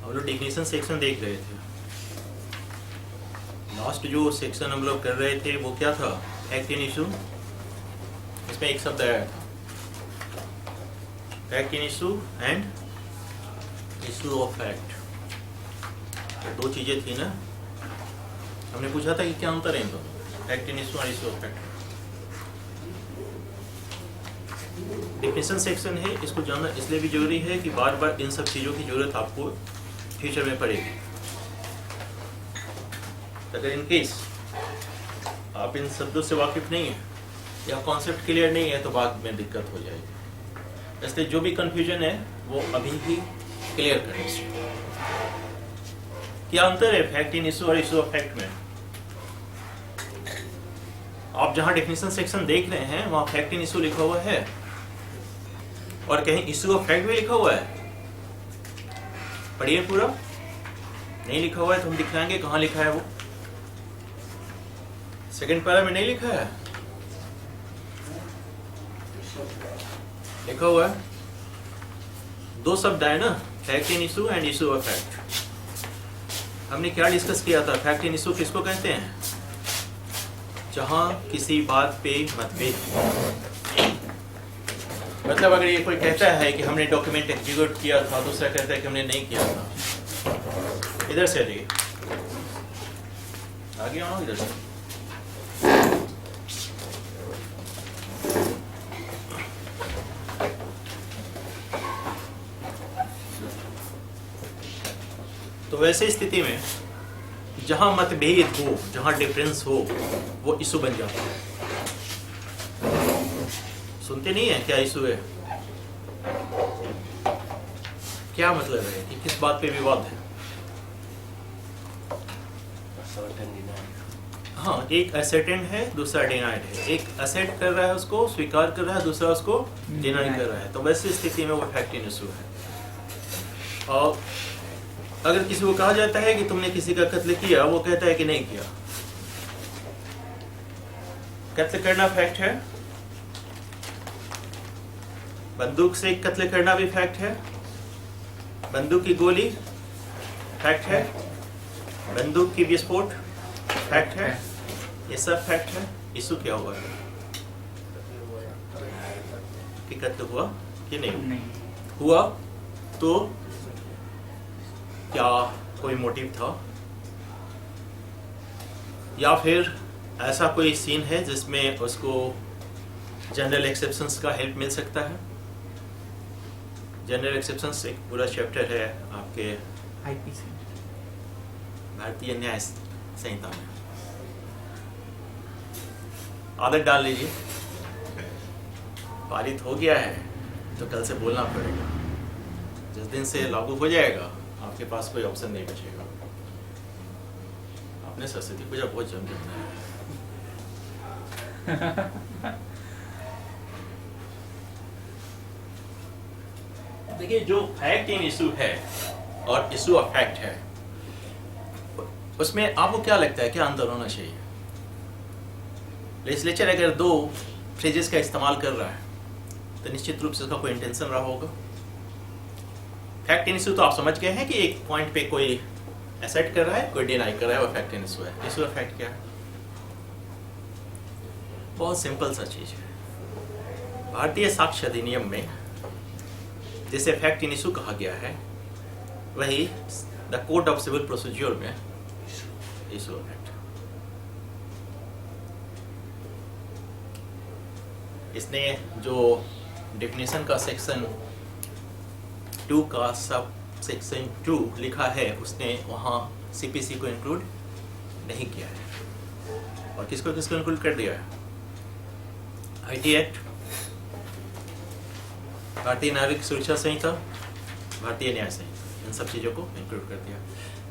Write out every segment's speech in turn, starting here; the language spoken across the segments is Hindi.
हम लोग डेफिनेशन सेक्शन देख रहे थे। लास्ट जो सेक्शन हम लोग कर रहे थे वो क्या था? Fact in issue. इसमें एक शब्द आया था, fact in issue and issue of fact. तो दो चीजें थी ना, हमने पूछा था कि क्या अंतर है इन दोनों, फैक्ट इन इशू और issue of fact. Definition section है, इसको जानना इसलिए भी जरूरी है कि बार बार इन सब चीज़ों की जरूरत आपको फ्यूचर में पड़ेगी। अगर इन केस आप इन शब्दों से वाकिफ नहीं है या कॉन्सेप्ट क्लियर नहीं है तो बाद में दिक्कत हो जाएगी। इसलिए जो भी कंफ्यूजन है वो अभी ही क्लियर करना चाहिए। क्या अंतर है फैक्ट इन इशू और इशू ऑफ फैक्ट में? आप जहां डेफिनेशन सेक्शन देख रहे हैं वहां फैक्ट इन इशू लिखा हुआ है और कहीं इशू ऑफ फैक्ट भी लिखा हुआ है। पढ़िए पूरा। नहीं लिखा हुआ है तो हम दिखाएंगे कहाँ लिखा है वो। सेकंड पैरा में नहीं लिखा है, लिखा हुआ है। दो शब्द आए ना, fact in issue and issue of fact. हमने क्या डिस्कस किया था? फैक्ट इन इशू किसको कहते हैं? जहां किसी बात पे मतभेद, मतलब अगर ये कोई कहता है कि हमने डॉक्यूमेंट एग्जीक्यूट किया था, दूसरा कहता है कि हमने नहीं किया था। इधर से देखिए, आगे आओ इधर से। तो वैसे स्थिति में जहां मतभेद हो, जहां डिफरेंस हो, वो इशू बन जाता है। सुनते नहीं है क्या इशू है? क्या मतलब है कि किस बात पे विवाद है? हाँ, एक असर्टेन है, दूसरा डिनाइड है। एक असर्ट कर रहा है, उसको स्वीकार कर रहा है, दूसरा उसको डिनाई कर रहा है। तो वैसे स्थिति में वो फैक्ट इन इशू है। और अगर किसी को कहा जाता है कि तुमने किसी का कत्ल किया, वो कहता है कि नहीं किया। कत्ल करना फैक्ट है, बंदूक से कत्ल करना भी फैक्ट है, बंदूक की गोली फैक्ट है, बंदूक की विस्फोट फैक्ट है, ये सब फैक्ट है। इशू क्या हुआ है कि कत्ल हुआ कि नहीं हुआ? तो क्या कोई मोटिव था, या फिर ऐसा कोई सीन है जिसमें उसको जनरल एक्सेप्शंस का हेल्प मिल सकता है? जनरल एक्सेप्शंस एक पूरा चैप्टर है आपके आईपीसी, भारतीय न्याय संहिता में। आदत डाल लीजिए, पारित हो गया है तो कल से बोलना पड़ेगा। जिस दिन से लागू हो जाएगा आपके पास कोई ऑप्शन नहीं बचेगा। आपने सरस्वती पूजा बहुत जम के मनाया। देखिए, जो फैक्ट इन इशू है और इशू ऑफ फैक्ट है, उसमें आपको क्या लगता है क्या अंतर होना चाहिए? लेजिस्लेचर अगर दो फ्रेजेस का इस्तेमाल कर रहा है तो निश्चित रूप से उसका कोई इंटेंशन रहा होगा। फैक्ट इन इशू तो आप समझ गए हैं कि एक पॉइंट पे कोई एसेट कर रहा है, कोई डिनाई कर रहा है, वो फैक्ट इन इशू है। इशू ऑफ फैक्ट क्या है? बहुत सिंपल सा चीज है। भारतीय साक्ष्य अधिनियम में जिसे फैक्ट इन इशू कहा गया है, वही the code of civil procedure में इशू ऑफ फैक्ट। इसने जो डेफिनेशन का सेक्शन 2 का सब सेक्शन 2 लिखा है, उसने वहाँ सीपीसी को इंक्लूड नहीं किया है। और किसको किसको इंक्लूड कर दिया है? आईटी एक्ट, भारतीय नागरिक सुरक्षा संहिता, भारतीय न्याय संहिता, इन सब चीज़ों को इंक्लूड कर दिया।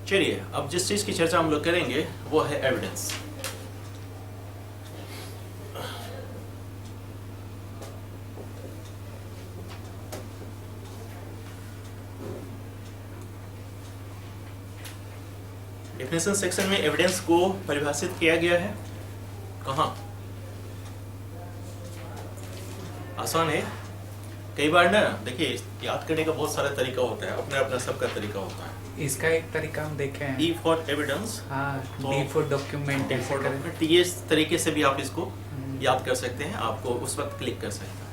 चलिए, अब जिस चीज़ की चर्चा हम लोग करेंगे वो है एविडेंस। डेफिनेशन सेक्शन में एविडेंस को परिभाषित किया गया है कहाँ? आसान है। कई बार ना देखिए, याद करने का बहुत सारा तरीका होता है, अपना अपना सबका तरीका होता है। इसका एक तरीका हम देखे हैं, ई फॉर एविडेंस, हाँ, तो डी फॉर डॉक्यूमेंट, ये इस तरीके से भी आप इसको याद कर सकते हैं, आपको उस वक्त क्लिक कर सकते हैं।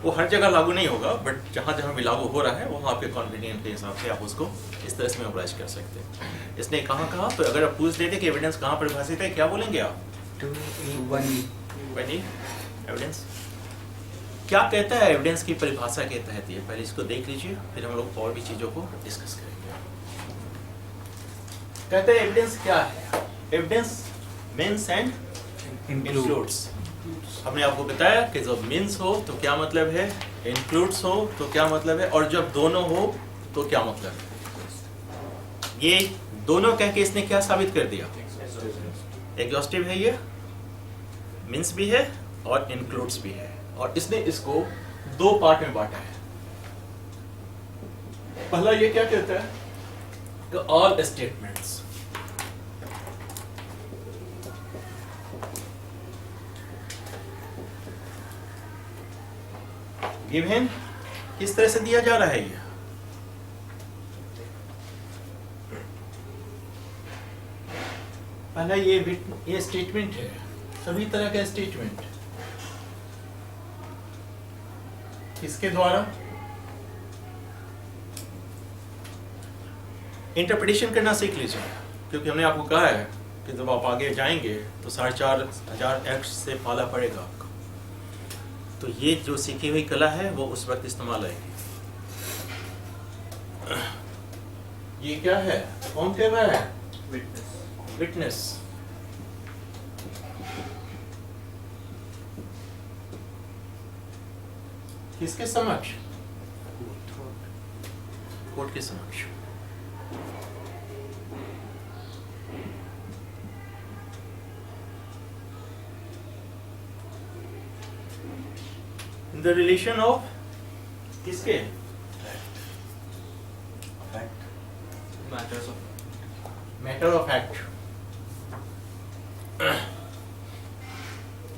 वो हर जगह लागू नहीं होगा, बट जहाँ जहाँ भी लागू हो रहा है वहाँ आपके कॉन्वीनियंट के हिसाब से आप उसको इस तरह से मेमोराइज कर सकते हैं। इसने कहाँ कहा, तो अगर आप पूछ देते कि एविडेंस कहाँ परिभाषित है, क्या बोलेंगे आप? 2E1 एविडेंस क्या कहता है, एविडेंस की परिभाषा के तहत ये पहले इसको देख लीजिए, फिर हम लोग और भी चीज़ों को डिस्कस करेंगे। कहते हैं एविडेंस क्या है? Evidence means and includes. हमने आपको बताया कि जब मीन्स हो तो क्या मतलब है, इंक्लूड्स हो तो क्या मतलब है, और जब दोनों हो तो क्या मतलब है। ये दोनों कह के इसने क्या साबित कर दिया? एग्जॉस्टिव है, ये मीन्स भी है और इंक्लूड्स भी है, और इसने इसको दो पार्ट में बांटा है। पहला ये क्या कहता है कि ऑल स्टेटमेंट्स, गिवन किस तरह से दिया जा रहा है, पहला ये स्टेटमेंट है, सभी तरह का स्टेटमेंट किसके द्वारा इंटरप्रिटेशन करना सीख लीजिए, क्योंकि हमने आपको कहा है कि जब आप आगे जाएंगे तो 4,500 एक्ट से पाला पड़ेगा आपको। तो ये जो सीखी हुई कला है वो उस वक्त इस्तेमाल आएगी। ये क्या है, कौन कह रहा है? विटनेस। किसके समक्ष? कोर्ट के समक्ष। इन द रिलेशन ऑफ किसके? Matter of fact.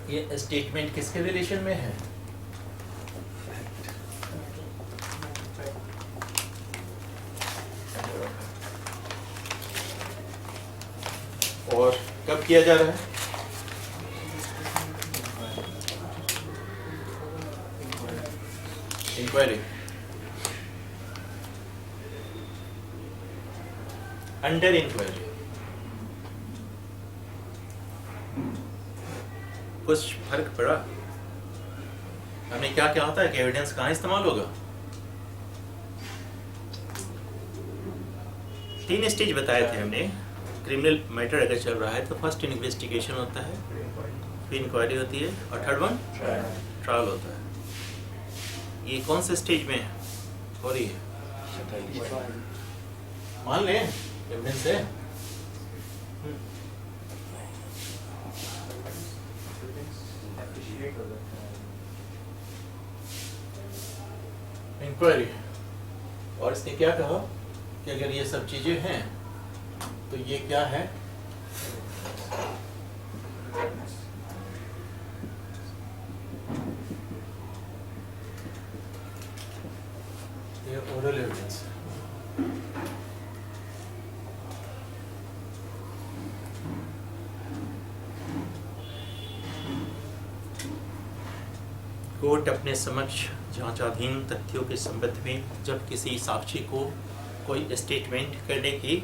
ये स्टेटमेंट किसके रिलेशन में है? और कब किया जा रहा है? Inquiry, under inquiry. कुछ फर्क पड़ा? हमने क्या क्या होता है कि एविडेंस कहाँ इस्तेमाल होगा? 3 स्टेज बताए थे हमने। क्रिमिनल मैटर अगर चल रहा है तो फर्स्ट इन्वेस्टिगेशन होता है, फिर इंक्वायरी होती है, और थर्ड वन ट्रायल होता है। ये कौन से स्टेज में हो रही है? मान लें एविडेंस है, इंक्वायरी, और इसने क्या कहा कि अगर ये सब चीजें हैं तो ये क्या है? ये ओरल एविडेंस है। कोर्ट अपने समक्ष जांचाधीन तथ्यों के संबंध में जब किसी साक्षी को कोई स्टेटमेंट करने की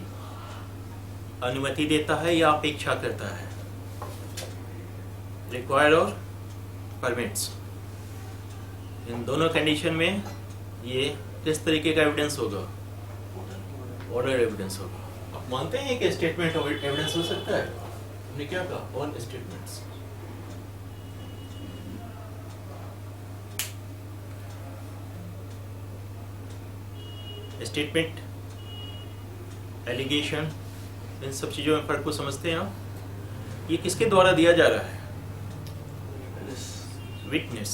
अनुमति देता है या अपेक्षा करता है, रिक्वायर्ड और परमिट्स, इन दोनों कंडीशन में ये किस तरीके का एविडेंस होगा? ऑर्डर एविडेंस होगा। आप मानते हैं कि स्टेटमेंट एविडेंस हो सकता है? हमने क्या कहा? All statements. स्टेटमेंट, एलिगेशन, इन सब चीज़ों में फर्क को समझते हैं आप? ये किसके द्वारा दिया जा रहा है? विटनेस।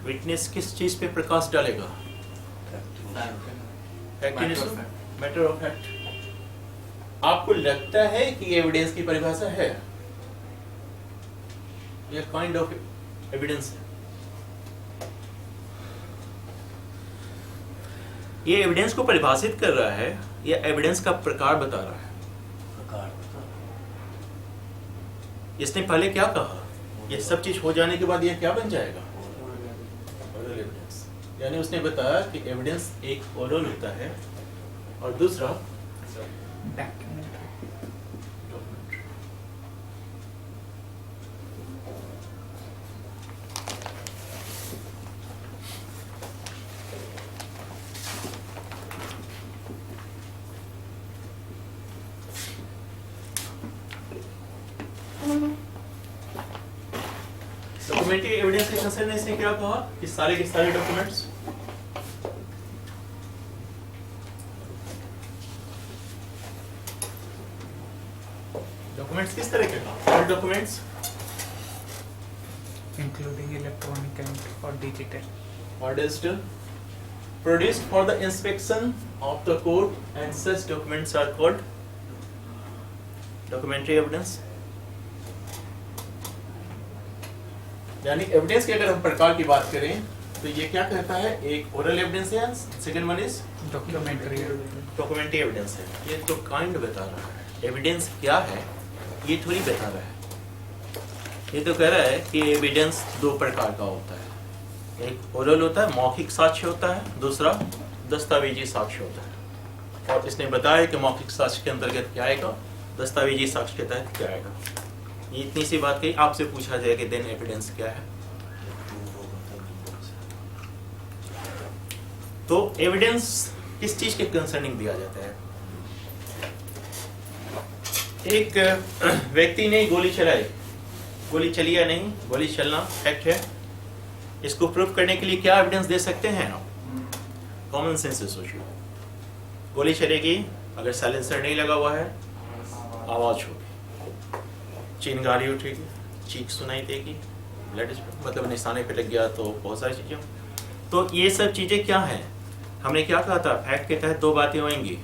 विटनेस किस चीज़ पे प्रकाश डालेगा? Matter of fact. आपको लगता है कि एविडेंस की परिभाषा है? यह काइंड ऑफ एविडेंस है। ये एविडेंस को परिभाषित कर रहा है या एविडेंस का प्रकार बता रहा है? इसने पहले क्या कहा? ये सब चीज हो जाने के बाद ये क्या बन जाएगा? Oral evidence. यानी उसने बताया कि एविडेंस एक ओरल होता है और दूसरा डॉक्यूमेंट्री। डॉक्यूमेंट्री एविडेंस के कंसर्न में इसने क्या कहा कि सारे के सारे डॉक्यूमेंट्स किस तरह के कहा? और डॉक्यूमेंट्स इंक्लूडिंग इलेक्ट्रॉनिक एंड और digital or digital produced for the inspection of the court, and such documents are called documentary evidence. यानी एविडेंस के अगर हम प्रकार की बात करें तो ये क्या कहता है? एक ओरल एविडेंस है, second one is documentary evidence है। ये तो काइंड बता रहा है, एविडेंस क्या है ये थोड़ी बता रहा है। ये तो कह रहा है कि एविडेंस दो प्रकार का होता है, एक ओरल होता है, मौखिक साक्ष्य होता है, दूसरा दस्तावेजी साक्ष्य होता है। और इसने बताया कि मौखिक साक्ष्य के अंतर्गत क्या आएगा, दस्तावेजी साक्ष्य के तहत क्या आएगा। ये इतनी सी बात कही। आपसे पूछा जाए कि देन एविडेंस क्या है, तो एविडेंस किस चीज के कंसर्निंग दिया जाता है? एक व्यक्ति ने गोली चलाई, गोली चली या नहीं, गोली चलना फैक्ट है। इसको प्रूव करने के लिए क्या एविडेंस दे सकते हैं आप? कॉमन सेंस से सोचिए, गोली चलेगी, अगर साइलेंसर नहीं लगा हुआ है आवाज होगी, चिंगारी उठेगी, चीख सुनाई देगी, ब्लड मतलब निशाने पे लग गया, तो बहुत सारी चीजें। तो ये सब चीजें क्या हैं? हमने क्या कहा था? फैक्ट के तहत दो बातें होंगी,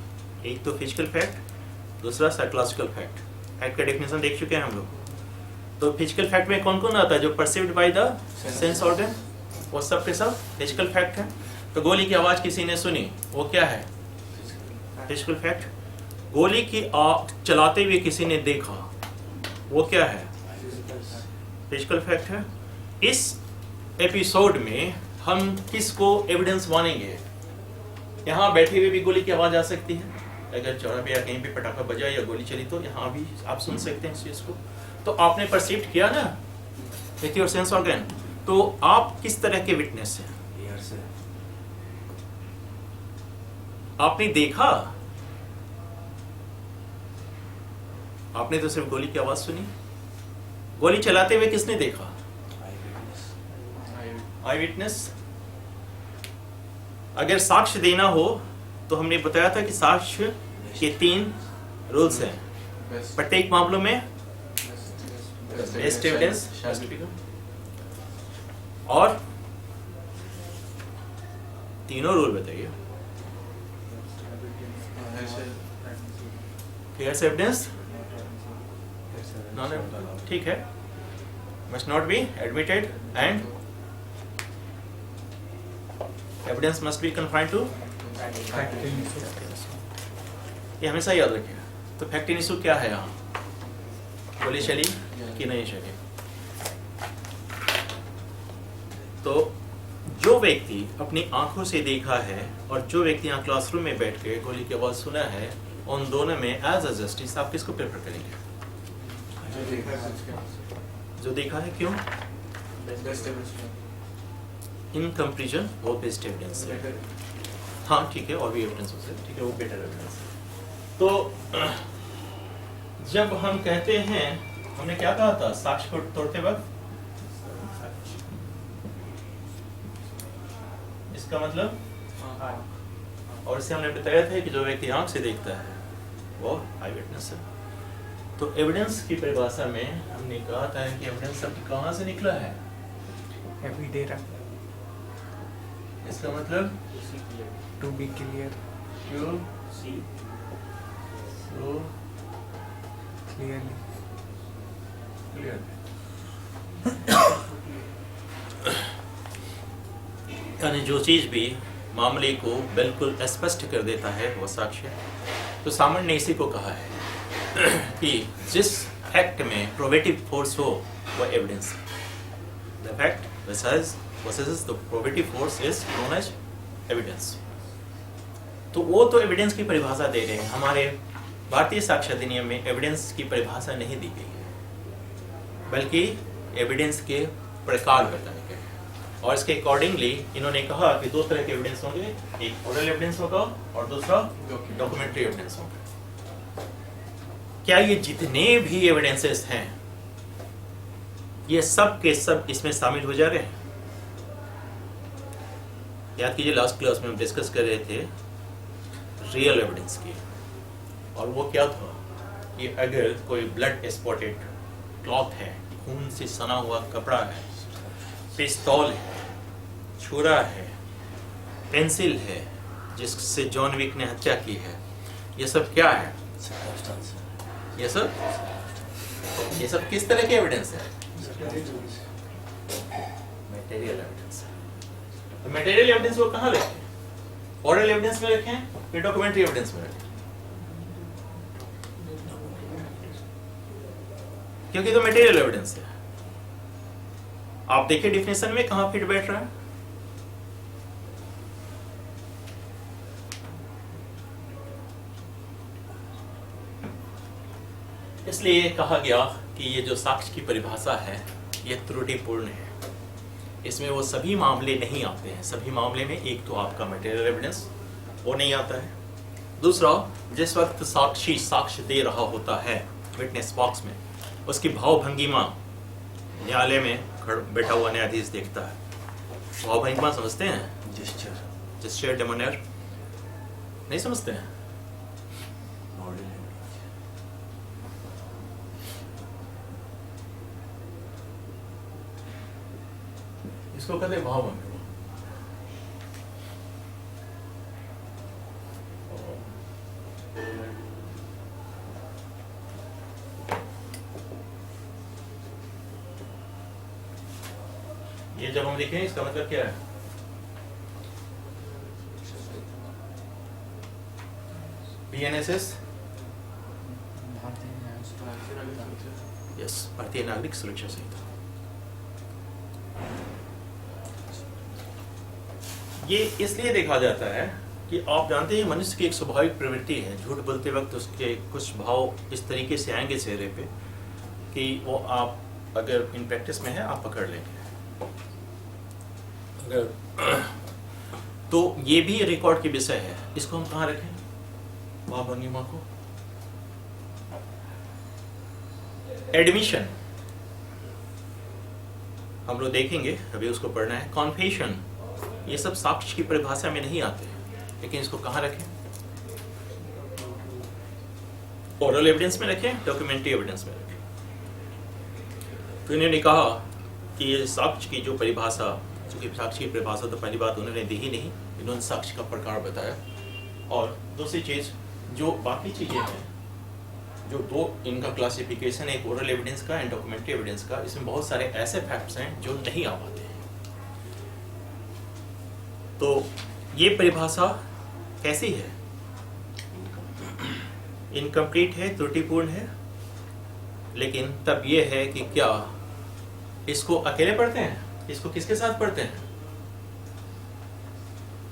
एक तो फिजिकल फैक्ट, दूसरा साइकोलॉजिकल फैक्ट। फैक्ट का डेफिनेशन देख चुके हैं हम लोग। तो फिजिकल फैक्ट में कौन कौन आता है? जो perceived by the sense organ, वो सब के सब फिजिकल फैक्ट है। तो गोली की आवाज किसी ने सुनी, वो क्या है? Physical fact. गोली की आग चलाते हुए किसी ने देखा, वो क्या है? फिजिकल फैक्ट है। इस एपिसोड में हम किसको एविडेंस मानेंगे? यहाँ बैठे हुए भी गोली की आवाज आ सकती है, अगर चौराहे या कहीं भी पटाखा बजा या गोली चली तो यहाँ भी आप सुन सकते हैं इस चीज को। तो आपने परसीव किया ना विथ योर सेंस ऑर्गन, तो आप किस तरह के विटनेस हैं? आपने देखा, आपने तो सिर्फ गोली की आवाज सुनी। गोली चलाते हुए किसने देखा? आई विटनेस। अगर साक्ष्य देना हो तो हमने बताया था कि साक्ष्य के 3 रूल्स हैं प्रत्येक मामलों में। बेस्ट एविडेंस और तीनों रूल बताइए। हेयर्स एविडेंस ठीक है, must not be admitted and evidence must be confined to ये हमेशा याद रखिए। तो फैक्ट इन इशू क्या है? यहाँ गोली चली कि नहीं चली। तो जो व्यक्ति अपनी आंखों से देखा है और जो व्यक्ति यहाँ क्लासरूम में बैठ के गोली की आवाज सुना है, उन दोनों में एज अ जस्टिस आप किसको प्रेफर करेंगे? जो देखा है। क्यों? इन कंपेरिजन वो बेस्ट एविडेंस है। हाँ ठीक है, और भी एविडेंस हो सकता है, ठीक है, वो बेटर एविडेंस है। तो जब हम कहते हैं, हमने क्या कहा था साक्ष्य को तोड़ते वक्त? इसका मतलब, और इसे हमने बताया था कि जो व्यक्ति आंख से देखता है वो आई विटनेस है। तो एविडेंस की परिभाषा में हमने कहा था कि एविडेंस शब्द कहाँ से निकला है? एविडेरा, इसका मतलब टू बी क्लियर, क्लियरली। यानी जो चीज भी मामले को बिल्कुल स्पष्ट कर देता है वो साक्ष्य। तो सामने ने इसी को कहा है कि जिस फैक्ट में प्रोबेटिव फोर्स हो वो एविडेंस है। The fact possesses the probative force is known as evidence। तो वो तो एविडेंस की परिभाषा दे रहे हैं। हमारे भारतीय साक्ष्य अधिनियम में एविडेंस की परिभाषा नहीं दी गई है, बल्कि एविडेंस के प्रकार बताए गए हैं। और इसके अकॉर्डिंगली इन्होंने कहा कि दो तरह के एविडेंस होंगे, एक ओरल एविडेंस होगा और दूसरा डॉक्यूमेंट्री एविडेंस होगा। क्या ये जितने भी एविडेंसेस हैं ये सब के सब इसमें शामिल हो जा रहे हैं? याद कीजिए लास्ट क्लास में हम डिस्कस कर रहे थे रियल एविडेंस की, और वो क्या था कि अगर कोई ब्लड स्पॉटेड क्लॉथ है, खून से सना हुआ कपड़ा है, पिस्तौल है, छुरा है, पेंसिल है जिससे जॉन विक ने हत्या की है, ये सब क्या है? ये सब किस तरह के एविडेंस है? Material evidence. तो मटेरियल एविडेंस को कहाँ रखें? ओरल एविडेंस में रखें फिर डॉक्यूमेंट्री एविडेंस में रखें? क्योंकि तो मटेरियल एविडेंस है। आप देखिए डिफिनेशन में कहां फिट बैठ रहा है। इसलिए कहा गया कि ये जो साक्ष्य की परिभाषा है ये त्रुटिपूर्ण है। इसमें वो सभी मामले नहीं आते हैं। सभी मामले में एक तो आपका मटेरियल एविडेंस वो नहीं आता है, दूसरा जिस वक्त साक्षी साक्ष्य दे रहा होता है विटनेस बॉक्स में, उसकी भाव भंगिमा न्यायालय में बैठा हुआ न्यायाधीश देखता है। भाव भंगिमा समझते हैं? जेस्चर डेमोनियर नहीं समझते हैं? इसको कहते हैं भाव भंगिमा। ये जब हम देखें इसका मतलब क्या है? BNSS, यस, भारतीय नागरिक सुरक्षा संहिता। ये इसलिए देखा जाता है कि आप जानते हैं मनुष्य की एक स्वाभाविक प्रवृत्ति है, झूठ बोलते वक्त उसके कुछ भाव इस तरीके से आएंगे चेहरे पे कि वो आप अगर इन प्रैक्टिस में है आप पकड़ लेंगे। अगर तो ये भी रिकॉर्ड की विषय है। इसको हम कहाँ रखें? भाव भंगिमा को। एडमिशन हम लोग देखेंगे, अभी उसको पढ़ना है। कॉन्फेशन, ये सब साक्ष्य की परिभाषा में नहीं आते हैं, लेकिन इसको कहाँ रखें? ओरल एविडेंस में रखें, डॉक्यूमेंट्री एविडेंस में रखें। तो इन्होंने कहा कि ये साक्ष्य की जो परिभाषा, चूंकि साक्ष्य की परिभाषा तो पहली बात उन्होंने दी ही नहीं, इन्होंने साक्ष्य का प्रकार बताया। और दूसरी चीज जो बाकी चीजें हैं, जो दो इनका क्लासिफिकेशन है, एक ओरल एविडेंस का एंड डॉक्यूमेंट्री एविडेंस का, इसमें बहुत सारे ऐसे फैक्ट्स हैं जो नहीं आ पाते हैं। तो ये परिभाषा कैसी है? इनकम्प्लीट है, त्रुटिपूर्ण है। लेकिन तब ये है कि क्या इसको अकेले पढ़ते हैं? इसको किसके साथ पढ़ते हैं?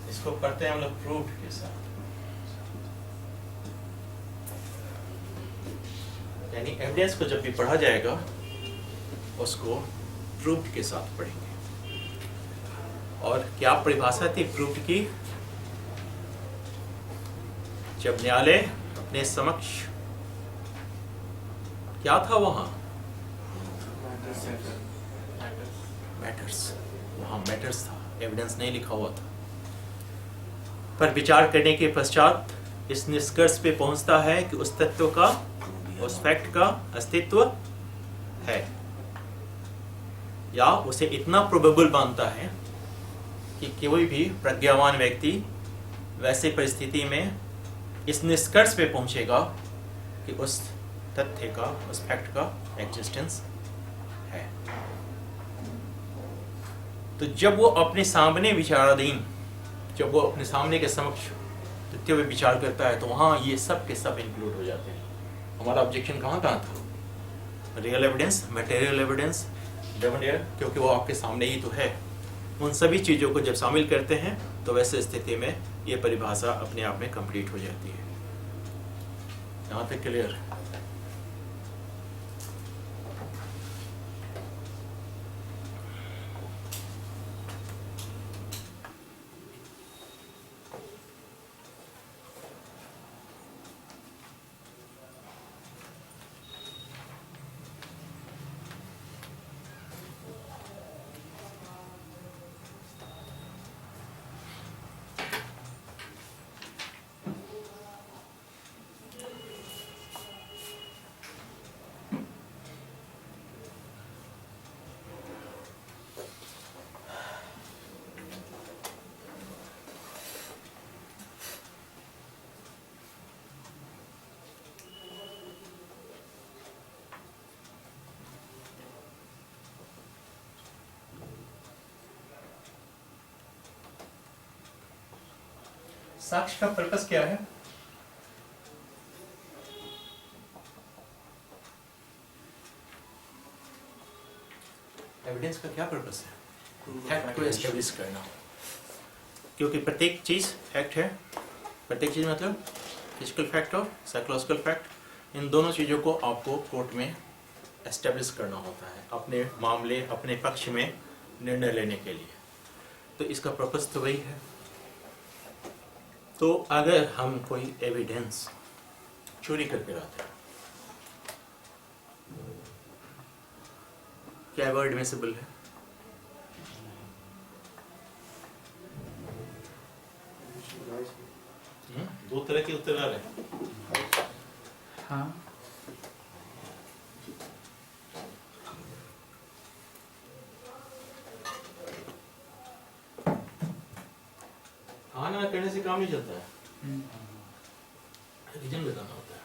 इसको पढ़ते हैं हम लोग प्रूफ के साथ, यानी एविडेंस को जब भी पढ़ा जाएगा उसको प्रूफ के साथ पढ़ेंगे। और क्या परिभाषा थी प्रूफ की? जब न्यायालय अपने समक्ष क्या था वहां? मैटर्स, वहां मैटर्स था, एविडेंस नहीं लिखा हुआ था। पर विचार करने के पश्चात इस निष्कर्ष पे पहुंचता है कि उस तत्व का, उस फैक्ट का अस्तित्व है, या उसे इतना प्रोबेबल मानता है कि कोई भी प्रज्ञावान व्यक्ति वैसे परिस्थिति में इस निष्कर्ष पे पहुंचेगा कि उस तथ्य का, उस फैक्ट का एग्जिस्टेंस है। तो जब वो अपने सामने विचाराधीन जब वो अपने सामने के समक्ष तथ्यों पे विचार करता है तो वहाँ ये सब के सब इंक्लूड हो जाते हैं। हमारा ऑब्जेक्शन कहाँ था? रियल एविडेंस, मटेरियल एविडेंस, डेमोनियर, क्योंकि वो आपके सामने ही तो है। उन सभी चीज़ों को जब शामिल करते हैं तो वैसे स्थिति में ये परिभाषा अपने आप में कंप्लीट हो जाती है। यहाँ तक क्लियर? साक्ष्य का पर्पस क्या है? एविडेंस का क्या पर्पस है? फैक्ट को एस्टेब्लिश करना। क्योंकि प्रत्येक चीज फैक्ट है। प्रत्येक चीज मतलब फिजिकल फैक्ट और साइकोलॉजिकल फैक्ट, इन दोनों चीजों को आपको कोर्ट में एस्टेब्लिश करना होता है अपने मामले, अपने पक्ष में निर्णय लेने के लिए। तो इसका पर्पस तो वही है। तो अगर हम कोई एविडेंस चोरी करके लाते हैं, क्या वो एडमिसिबल है? दो तरह के उत्तर आ रहे हैं। हाँ, हाँ ना करने से काम नहीं चलता है, रीजन बताना होता है।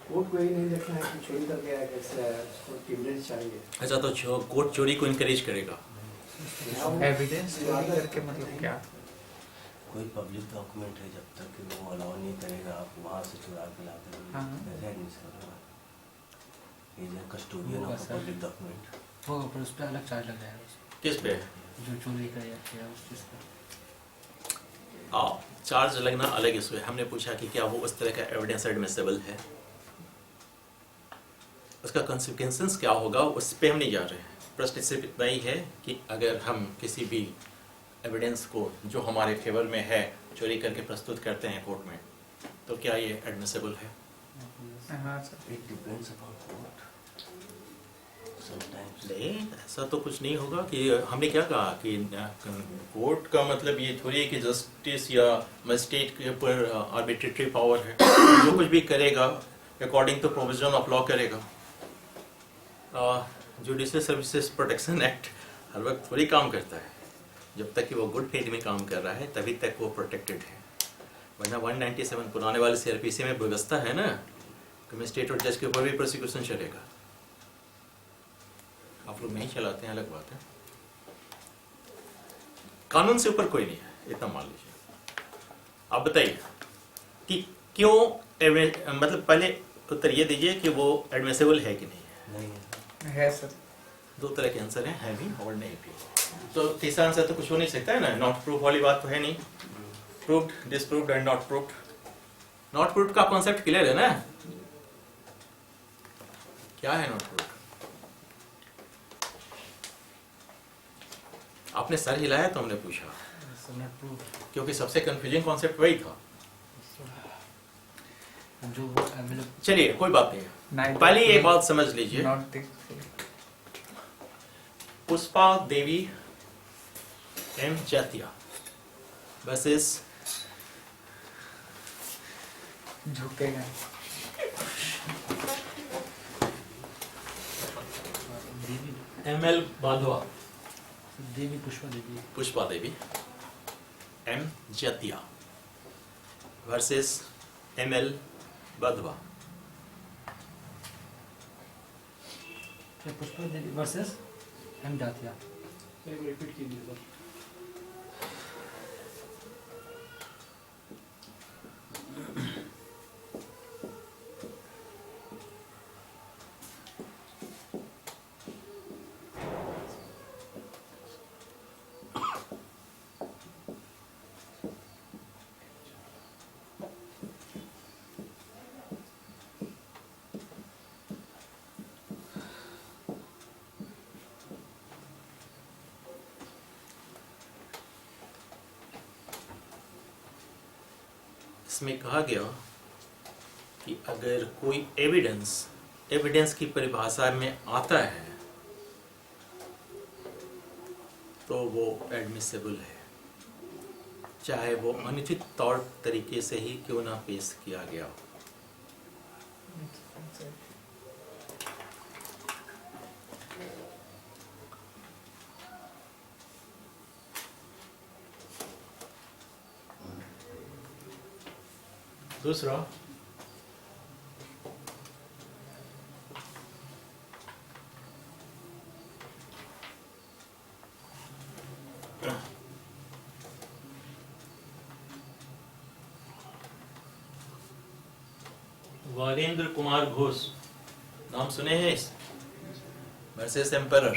कोर्ट को यही नहीं देखना है कि चोरी करके आया कैसे आया, उसको एविडेंस चाहिए। अच्छा, तो कोर्ट चोरी को इनकरेज करेगा? एविडेंस चोरी करके मतलब क्या? कोई पब्लिक डॉक्यूमेंट है, जब तक कि वो अलाउ नहीं करेगा आप वहाँ से चुरा के लाते हैं, हाँ। ऐसा एडमिशन होगा। Is a custodian of public document. वो पर उस पर अलग चार्ज लग जाएगा। किस पे? जो चोरी का या किया उस चीज़ पर। चार्ज लगना अलग इशू है। हमने पूछा कि क्या वो उस तरह का एविडेंस एडमिसिबल है, उसका कॉन्सिक्वेंसेस क्या होगा, उस पे हम नहीं जा रहे हैं। प्रश्न सिर्फ इतना ही है कि अगर हम किसी भी एविडेंस को जो हमारे फेवर में है चोरी करके प्रस्तुत करते हैं कोर्ट में, तो क्या ये एडमिसिबल है? हाँ sir. It depends upon court sometimes. नहीं, ऐसा तो कुछ नहीं होगा कि हमने क्या कहा कि कोर्ट का मतलब ये थोड़ी है कि जस्टिस या मजिस्ट्रेट के ऊपर आर्बिट्रेटरी पावर है, जो कुछ भी करेगा according to provision of law करेगा। जुडिशियल सर्विसेज प्रोटेक्शन एक्ट हर वक्त थोड़ी काम करता है। जब तक कि वो गुड फेथ में काम कर रहा है तभी तक वो प्रोटेक्टेड है, वरना 197 पुराने वाले सीआरपीसी में व्यवस्था है ना कि मजिस्ट्रेट और जज के ऊपर भी प्रोसिक्यूशन चलेगा। आप लोग नहीं चलाते हैं अलग बात है, कानून से ऊपर कोई नहीं है, इतना मान लीजिए। आप बताइए कि क्यों मतलब पहले उत्तर ये दीजिए कि वो एडमिसिबल है कि नहीं है। नहीं है सर। दो तरह के आंसर हैं, है भी और नहीं भी। तो तीसरा आंसर तो कुछ हो नहीं सकता है ना, नॉट प्रूफ वाली बात तो है नहीं। Proved, disproved and not proved. Not proved का कॉन्सेप्ट क्लियर है ना? क्या है नॉट प्रूव्ड? आपने सर हिलाया तो हमने पूछा, क्योंकि सबसे कंफ्यूजिंग कॉन्सेप्ट वही था। जो वो मतलब चलिए कोई बात नहीं, Neither पहले एक proof बात समझ लीजिए। not the Pushpa Devi M Jatia versus झुकेगा। Devi ML Badhwa. Devi Pushpa Devi Pushpa Devi M Jatia versus ML Badhwa. क्या Pushpa Devi versus M Jatia. Repeat कीजिए सर। इसमें कहा गया कि अगर कोई एविडेंस की परिभाषा में आता है तो वो एडमिसिबल है, चाहे वो अनुचित तौर तरीके से ही क्यों ना पेश किया गया हो। दूसरा, वारेंद्र कुमार घोष, नाम सुने हैं इस वर्सेस एम्परर,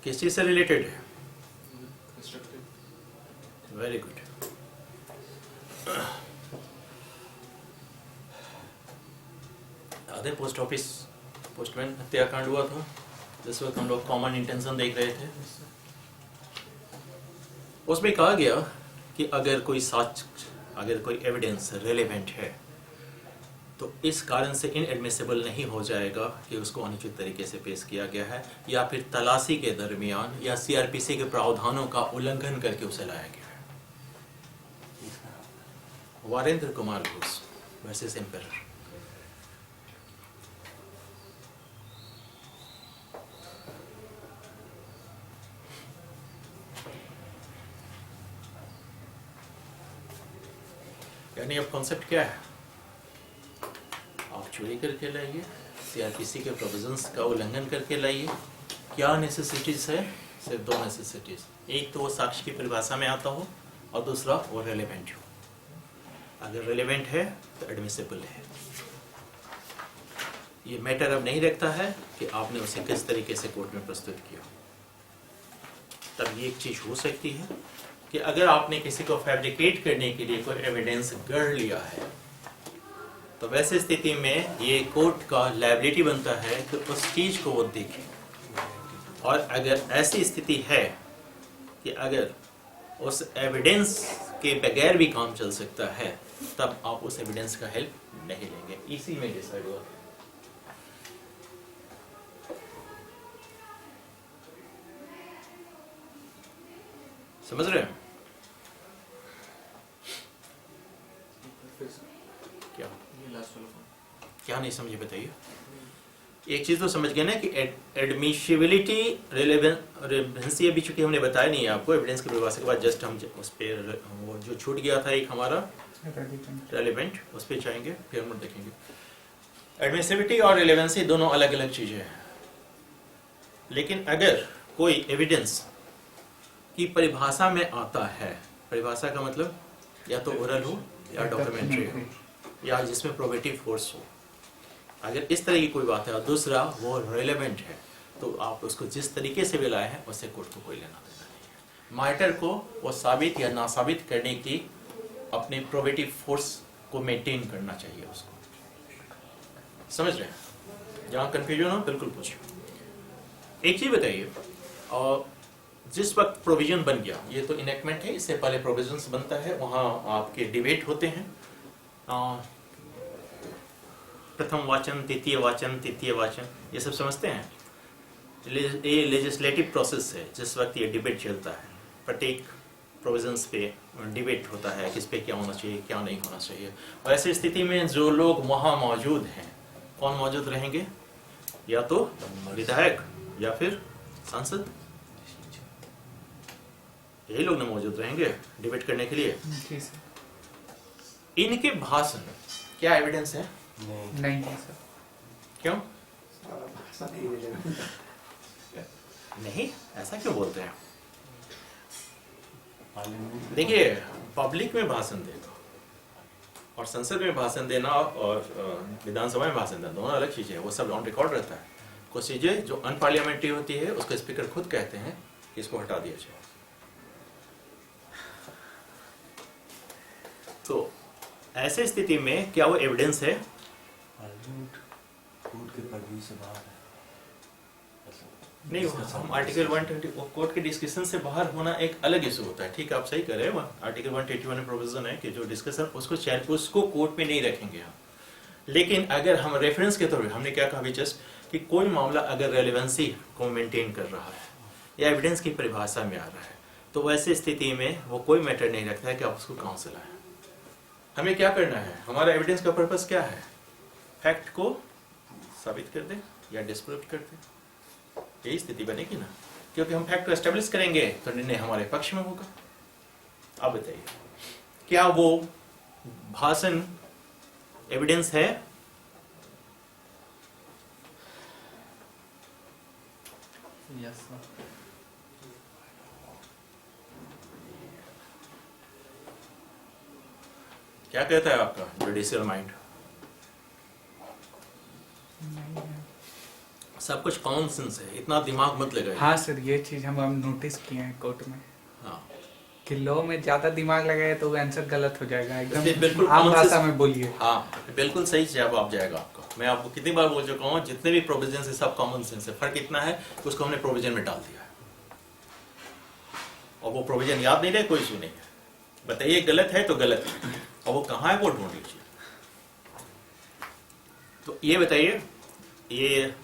किस चीज से रिलेटेड है? Very good. आधे पोस्ट ऑफिस पोस्टमैन हत्याकांड हुआ था, जिस वक्त हम लोग कॉमन इंटेंशन देख रहे थे। उसमें कहा गया कि अगर कोई एविडेंस रेलेवेंट है तो इस कारण से इनएडमिसिबल नहीं हो जाएगा कि उसको अनुचित तरीके से पेश किया गया है या फिर तलाशी के दरमियान या सीआरपीसी के प्रावधानों का उल्लंघन करके उसे लाया गया है। Varendra Kumar Ghosh versus emperor. यानी अब कॉन्सेप्ट क्या है? आप चोरी करके लाइए, सीआरपीसी के प्रोविजंस का उल्लंघन करके लाइए। क्या नेसेसिटीज है? सिर्फ दो नेसेसिटीज, एक तो वो साक्ष्य की परिभाषा में आता हो और दूसरा वो रेलेवेंट हो। अगर रेलेवेंट है तो एडमिसिबल है। ये मैटर अब नहीं रखता है कि आपने उसे किस तरीके से कोर्ट में प्रस्तुत किया। तब ये एक चीज हो सकती है कि अगर आपने किसी को फैब्रिकेट करने के लिए कोई एविडेंस गढ़ लिया है तो वैसे स्थिति में ये कोर्ट का लायबिलिटी बनता है कि उस चीज को वो देखे। और अगर ऐसी स्थिति है कि अगर उस एविडेंस के बगैर भी काम चल सकता है तब आप उस एविडेंस का हेल्प नहीं लेंगे। इसी में डिसाइड हुआ। समझ रहे हैं क्या? क्या नहीं समझे बताइए। एक चीज तो समझ गए ना कि एडमिसिबिलिटी रेलेवेंसी अभी चूंकि हमने बताया नहीं है आपको, एविडेंस की परिभाषा के बाद जस्ट हम उस पर वो जो छूट गया था एक हमारा रेलेवेंट, उस पर जाएंगे फिर हम देखेंगे। एडमिसिबिलिटी और रेलेवेंसी दोनों अलग अलग चीजें हैं। लेकिन अगर कोई एविडेंस की परिभाषा में आता है, परिभाषा का मतलब या तो ओरल हो या डॉक्यूमेंट्री हो या जिसमें प्रोबेटिव फोर्स हो, अगर इस तरह की कोई बात है और दूसरा वो रेलेवेंट है तो आप उसको जिस तरीके से भी लाए हैं उससे कोर्ट को कोई लेना देना नहीं है। मैटर को वो साबित या ना साबित करने की अपने प्रोबेटिव फोर्स को मेंटेन करना चाहिए उसको। समझ रहे हैं? जहाँ कंफ्यूजन हो बिल्कुल पूछिए। एक चीज बताइए, और जिस वक्त प्रोविजन बन गया, ये तो इनेक्टमेंट है, इससे पहले प्रोविजंस बनता है, वहाँ आपके डिबेट होते हैं, प्रथम वाचन, द्वितीय वाचन, तृतीय वाचन, ये सब समझते हैं। ये लेजिस्लेटिव प्रोसेस है जिस वक्त ये डिबेट चलता है। प्रत्येक प्रोविजंस पे डिबेट होता है, किस पे क्या होना चाहिए क्या नहीं होना चाहिए। और ऐसी स्थिति में जो लोग वहाँ मौजूद हैं, कौन मौजूद रहेंगे? या तो विधायक या फिर सांसद, यही लोग ना मौजूद रहेंगे डिबेट करने के लिए। इनके भाषण क्या एविडेंस है? नहीं है सर। क्यों भाषा नहीं relevant। नहीं? ऐसा क्यों बोलते हैं? पार्लियामेंट देखिए, पब्लिक में भाषण देना और संसद में भाषण देना और विधानसभा में भाषण देना दोनों अलग चीजें हैं। वो सब ऑन रिकॉर्ड रहता है। कुछ चीजें जो अनपार्लियामेंट्री होती है उसको स्पीकर खुद कहते हैं कि इसको हटा दिया जाए। तो ऐसे स्थिति में क्या वो एविडेंस है? पार्लियामेंट कोर्ट के पर्व्यू से बाहर है। नहीं, हम आर्टिकल 120 कोर्ट के डिस्कशन से बाहर होना एक अलग इशू होता है। ठीक है, आप सही कर रहे हैं। आर्टिकल 181 में प्रोविजन है कि जो डिस्कशन उसको चेयर उसको कोर्ट में नहीं रखेंगे हम। लेकिन अगर हम रेफरेंस के तौर पर हमने क्या कहा अभी जस्ट कि कोई मामला अगर रेलेवेंसी को मेंटेन कर रहा है या एविडेंस की परिभाषा में आ रहा है, तो वैसे स्थिति में वो कोई मैटर नहीं रखता है कि आप उसको कहाँ से लाएं। हमें क्या करना है, हमारा एविडेंस का पर्पस क्या है, फैक्ट को साबित कर दे या डिस्प्रूव कर दे, यही स्थिति बनेगी ना। क्योंकि हम फैक्ट को एस्टेब्लिश करेंगे तो निर्णय हमारे पक्ष में होगा। अब बताइए, क्या वो भाषण एविडेंस है? Yes sir. क्या कहता है आपका जुडिशियल माइंड? सब कुछ कॉमन सेंस है, इतना दिमाग मत लगाइए। हाँ सर, ये चीज हम नोटिस किए हैं कोर्ट में हाँ, कि लॉ में ज्यादा दिमाग लगाए तो आंसर गलत हो जाएगा। इसलिए एकदम बिल्कुल आम common भाषा sense- में बोलिए। हाँ, बिल्कुल सही जवाब जाएगा आपका। मैं आपको कितनी बार बोल चुका हूँ, जितने भी प्रोविजन है सब कॉमन सेंस है। फर्क इतना है उसको हमने प्रोविजन में डाल दिया है और वो प्रोविजन याद नहीं रहे, कोई इशू नहीं है। बताइए गलत है तो गलत है, और वो कहाँ है वो ढूंढ लीजिए। तो ये बताइए, ये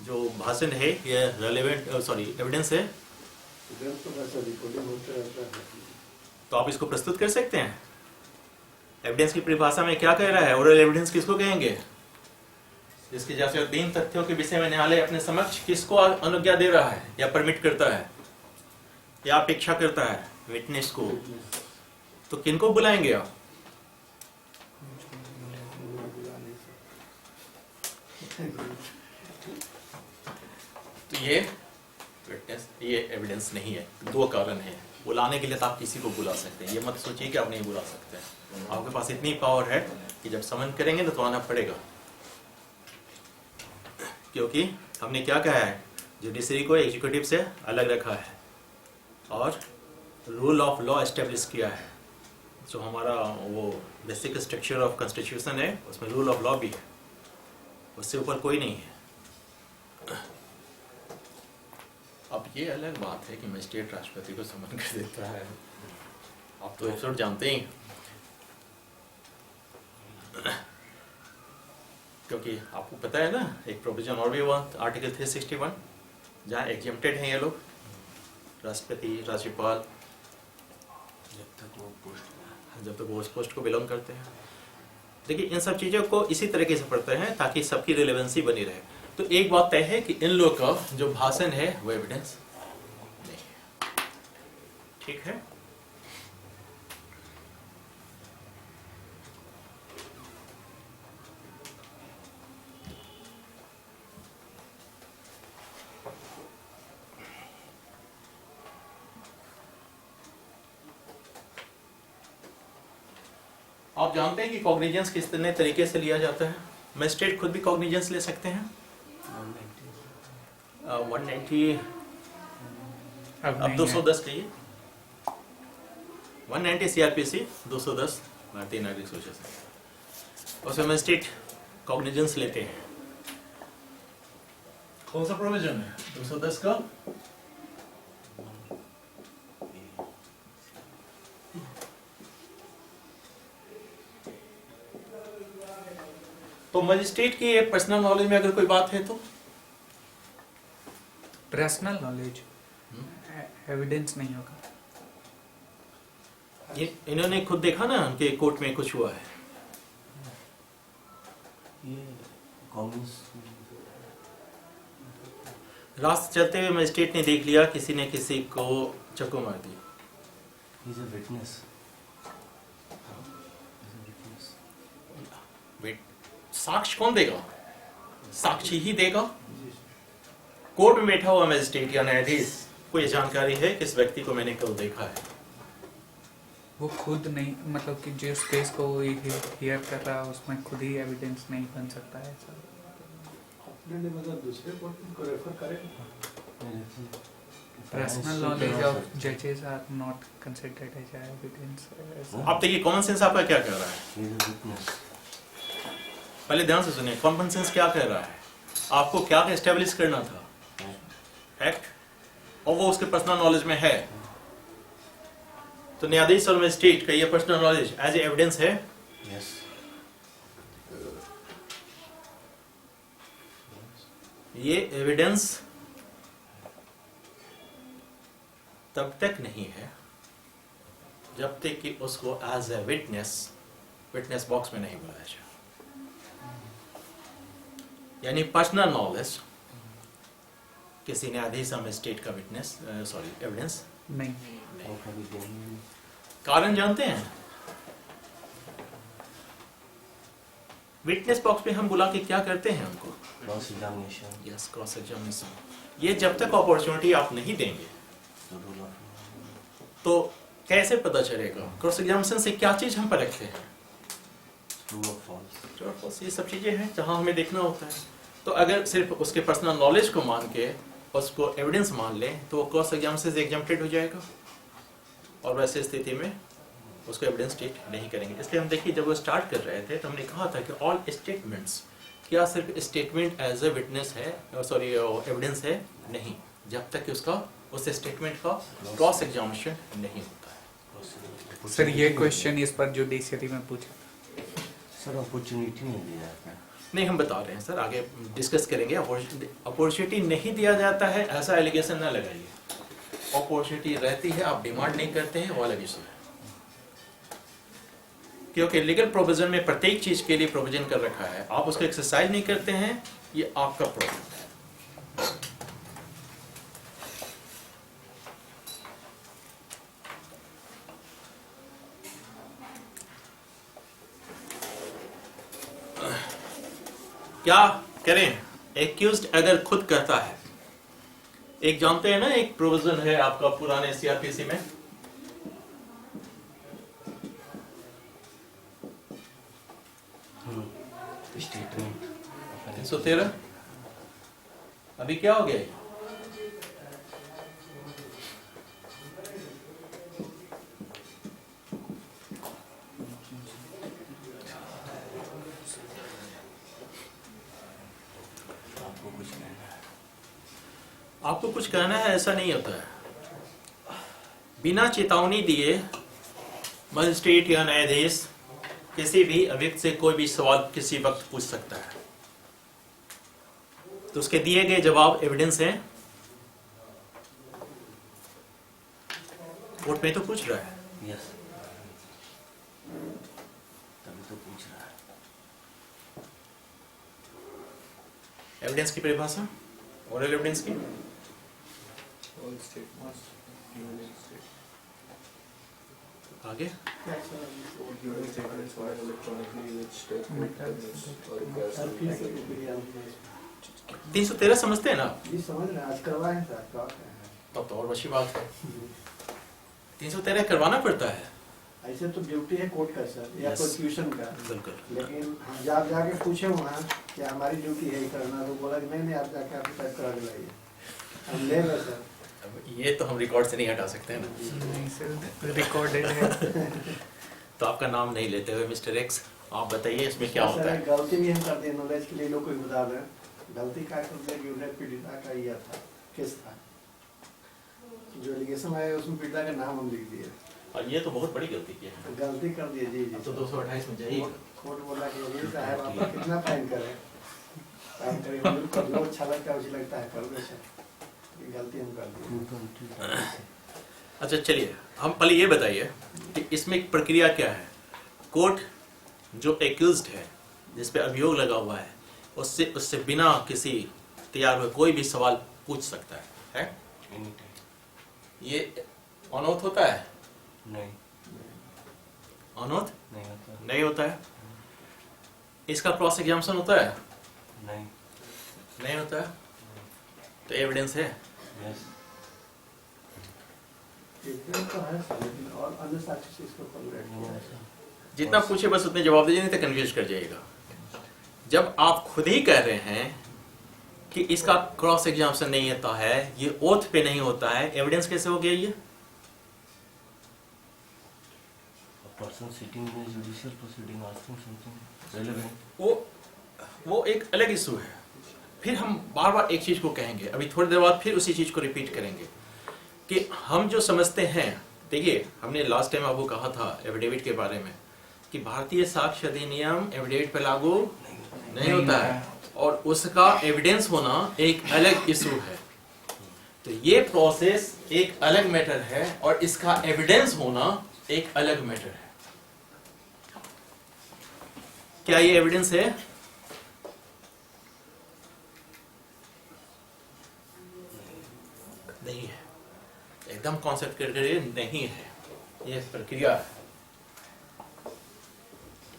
जो भाषण है ये रेलेवेंट एविडेंस है, इधर तो वैसा रिकॉर्डिंग होता रहता है। तो आप इसको प्रस्तुत कर सकते हैं। एविडेंस की परिभाषा में क्या कह रहा है, ओरल एविडेंस किसको कहेंगे? जिसके जैसे 3 तथ्यों के विषय में न्यायालय अपने समक्ष किसको अनुज्ञा दे रहा है या परमिट करता है या अपेक्षा करता है, विटनेस को। तो किनको बुलाएंगे आप? तो ये विटनेस, ये एविडेंस नहीं है। 2 कारण है, बुलाने के लिए तो आप किसी को बुला सकते हैं, ये मत सोचिए कि आप नहीं बुला सकते हैं। आपके पास इतनी पावर है कि जब समन करेंगे तो आना पड़ेगा। क्योंकि हमने क्या कहा है, जुडिशरी को एग्जीक्यूटिव से अलग रखा है और रूल ऑफ लॉ एस्टेब्लिश किया है। जो हमारा वो बेसिक स्ट्रक्चर ऑफ कॉन्स्टिट्यूशन है उसमें रूल ऑफ लॉ भी है, उससे ऊपर कोई नहीं है। अब ये अलग बात है कि मजिस्ट्रेट राष्ट्रपति को समन कर देता है, आप तो एपिसोड जानते ही। क्योंकि आपको पता है ना, एक प्रोविजन और भी हुआ आर्टिकल 361 जहाँ एग्जेम्प्टेड हैं ये लोग, राष्ट्रपति, राज्यपाल, जब तक वो उस पोस्ट को बिलोंग करते हैं। देखिए इन सब चीज़ों को इसी तरीके से पढ़ते हैं ताकि सबकी रिलेवेंसी बनी रहे। तो एक बात तय है कि इन लोग का जो भाषण है वो एविडेंस नहीं है। ठीक है, आप जानते हैं कि कॉग्निजेंस किस तरीके से लिया जाता है? मजिस्ट्रेट खुद भी कॉग्निजेंस ले सकते हैं। 190 अब 210 कहिए, 190 CRPC 210 भारतीय नागरिक सूची से उसमें मजिस्ट्रेट कॉग्निजेंस लेते हैं। कौन सा प्रोविजन है 210 का? तो मजिस्ट्रेट की पर्सनल नॉलेज में अगर कोई बात है तो पर्सनल नॉलेज एविडेंस नहीं होगा। ये इन्होंने खुद देखा ना कि कोर्ट में कुछ हुआ है। ये कांग्रेस रास्ते चलते हुए मजिस्ट्रेट ने देख लिया किसी ने किसी को चाकू मार दी। Is a witness. वेट, साक्ष्य कौन देगा? साक्षी ही देगा। कोर्ट में बैठा हुआ मजिस्ट्रेट या न्यायाधीश को ये जानकारी है कि इस व्यक्ति को मैंने कल देखा है। वो खुद नहीं, मतलब कि जिस केस को वो हियर कर रहा है उसमें खुद ही एविडेंस नहीं बन सकता है सर। नहीं, मतलब दूसरे कोर्ट को रेफर करें। पर्सनल नॉलेज ऑफ जजेस are not considered as evidence. आप देखिए कॉमन सेंस आपका क्या कह रहा है। Is a witness. पहले ध्यान से सुनिए, कॉमन सेंस क्या कह रहा है। आपको क्या एस्टेब्लिश करना था? फैक्ट और वो उसके पर्सनल नॉलेज में है, तो न्यायाधीश और मजिस्ट्रेट का ये personal knowledge as a evidence है। यस। ये एविडेंस तब तक नहीं है जब तक कि उसको एज ए विटनेस बॉक्स में नहीं बुलाया जाए। यानी पर्सनल नॉलेज किसी न्यायाधीश या मजिस्ट्रेट का एविडेंस नहीं। कारण जानते हैं? विटनेस बॉक्स में हम बुला के क्या करते हैं उनको? Cross examination. Yes, cross examination. ये जब तक अपॉर्चुनिटी आप नहीं देंगे तो कैसे पता चलेगा? क्रॉस एग्जामिनेशन से क्या चीज हम परखते हैं? ट्रू और फॉल्स। ट्रू और फॉल्स, ये सब चीजें हैं जहां हमें देखना होता है। तो अगर सिर्फ उसके पर्सनल नॉलेज को मान के उसको एविडेंस मान लें तो वो क्रॉस एग्जामिनेशन से एग्जम्प्टेड हो जाएगा, और वैसे स्थिति में उसको एविडेंस स्टेट नहीं करेंगे। इसलिए हम देखिए, जब वो स्टार्ट कर रहे थे तो हमने कहा था कि ऑल स्टेटमेंट्स, क्या सिर्फ स्टेटमेंट एज ए विटनेस है, एविडेंस है? नहीं, जब तक कि उसका उस स्टेटमेंट का क्रॉस एग्जामिनेशन नहीं होता है। सर ये क्वेश्चन इस पर जुडिशरी में पूछा। सर अपॉर्चुनिटी नहीं दी जाता है। नहीं, हम बता रहे हैं सर, आगे डिस्कस करेंगे। अपॉर्चुनिटी नहीं दिया जाता है ऐसा एलिगेशन ना लगाइए। अपॉर्चुनिटी रहती है, आप डिमांड नहीं करते हैं, वो अलग इशू है। क्योंकि लीगल प्रोविजन में प्रत्येक चीज के लिए प्रोविजन कर रखा है, आप उसको एक्सरसाइज नहीं करते हैं, ये आपका प्रॉब्लम है। क्या करें? एक्यूज्ड अगर खुद करता है, एक जानते हैं ना, एक प्रोविजन है आपका पुराने सीआरपीसी में, स्टेटमेंट 313। अभी क्या हो गया? आपको कुछ कहना है? ऐसा नहीं होता है। बिना चेतावनी दिए मजिस्ट्रेट या न्यायाधीश किसी भी अभियुक्त से कोई भी सवाल किसी वक्त पूछ सकता है, तो उसके दिए गए जवाब एविडेंस हैं। कोर्ट में तो पूछ रहा है। यस, तभी तो पूछ रहा है। एविडेंस की परिभाषा, ओरल एविडेंस की, आगे 313 समझते हैं ना? जी समझ रहे हैं, आज करवाए हैं सर, करवा रहे हैं। तब तो और अच्छी बात है। 313 करवाना पड़ता है। ऐसे तो ड्यूटी है कोर्ट का सर, या Yes. प्रोसिक्यूशन का, बिल्कुल। लेकिन हम जब जाके पूछे वहाँ कि हमारी ड्यूटी है ये करना, तो बोला कि नहीं आप जाके आप टाइप करा के लाइए, हम ले रहे सर। अब ये तो हम रिकॉर्ड से नहीं हटा सकते हैं ना। नहीं सर, रिकॉर्डेड है। तो आपका नाम नहीं लेते हुए मिस्टर एक्स, आप बताइए इसमें क्या होता है? गलती भी हम करते हैं, नॉलेज के लिए लोग को बता दें। गलती का पीड़िता का यह था, केस था, जो एलिगेशन आया उसमें पीड़िता का नाम हम लिख दिए, और ये तो बहुत बड़ी गलती की है। तो गलती कर दिए। जी जी तो 228 में जाइए। कोर्ट बोला कि ये साहब आपका कितना फाइन करें, फाइन करें कर लो, अच्छा लगता है, उसे लगता है कर लो सर, ये गलती हम कर दिए। अच्छा चलिए, हम पहले ये बताइए कि इसमें एक प्रक्रिया क्या है। कोर्ट जो एक्यूज्ड है, जिस पे अभियोग लगा हुआ है, उससे बिना किसी तैयार हुए कोई भी सवाल पूछ सकता है? ये अनौथ होता है? नहीं, अनौथ नहीं होता। नहीं होता है। इसका क्रॉस एग्जामिनेशन होता है? नहीं, नहीं होता है। तो एविडेंस है। यस। तो है सर, लेकिन और अन्य साक्ष्य से इसको कोलैबोरेट किया है। जितना पूछे बस उतने जवाब दीजिए, नहीं तो कन्फ्यूज कर जाइएगा। जब आप खुद ही कह रहे हैं कि इसका क्रॉस एग्जामिनेशन नहीं होता है, ये ओथ पे नहीं होता है, एविडेंस कैसे हो गया ये? Person sitting in judicial proceeding asking something relevant. वो एक अलग इशू है। फिर हम बार बार एक चीज को कहेंगे, अभी थोड़ी देर बाद फिर उसी चीज को रिपीट करेंगे कि हम जो समझते हैं, देखिए हमने लास्ट टाइम आपको कहा था एफिडेविट के बारे में कि भारतीय साक्ष्य अधिनियम एफिडेविट पे लागू नहीं होता है और उसका एविडेंस होना एक अलग इशू है। तो ये प्रोसेस एक अलग मैटर है और इसका एविडेंस होना एक अलग मैटर है। क्या ये एविडेंस है? नहीं है, एकदम कॉन्सेप्ट करके नहीं है, ये प्रक्रिया है।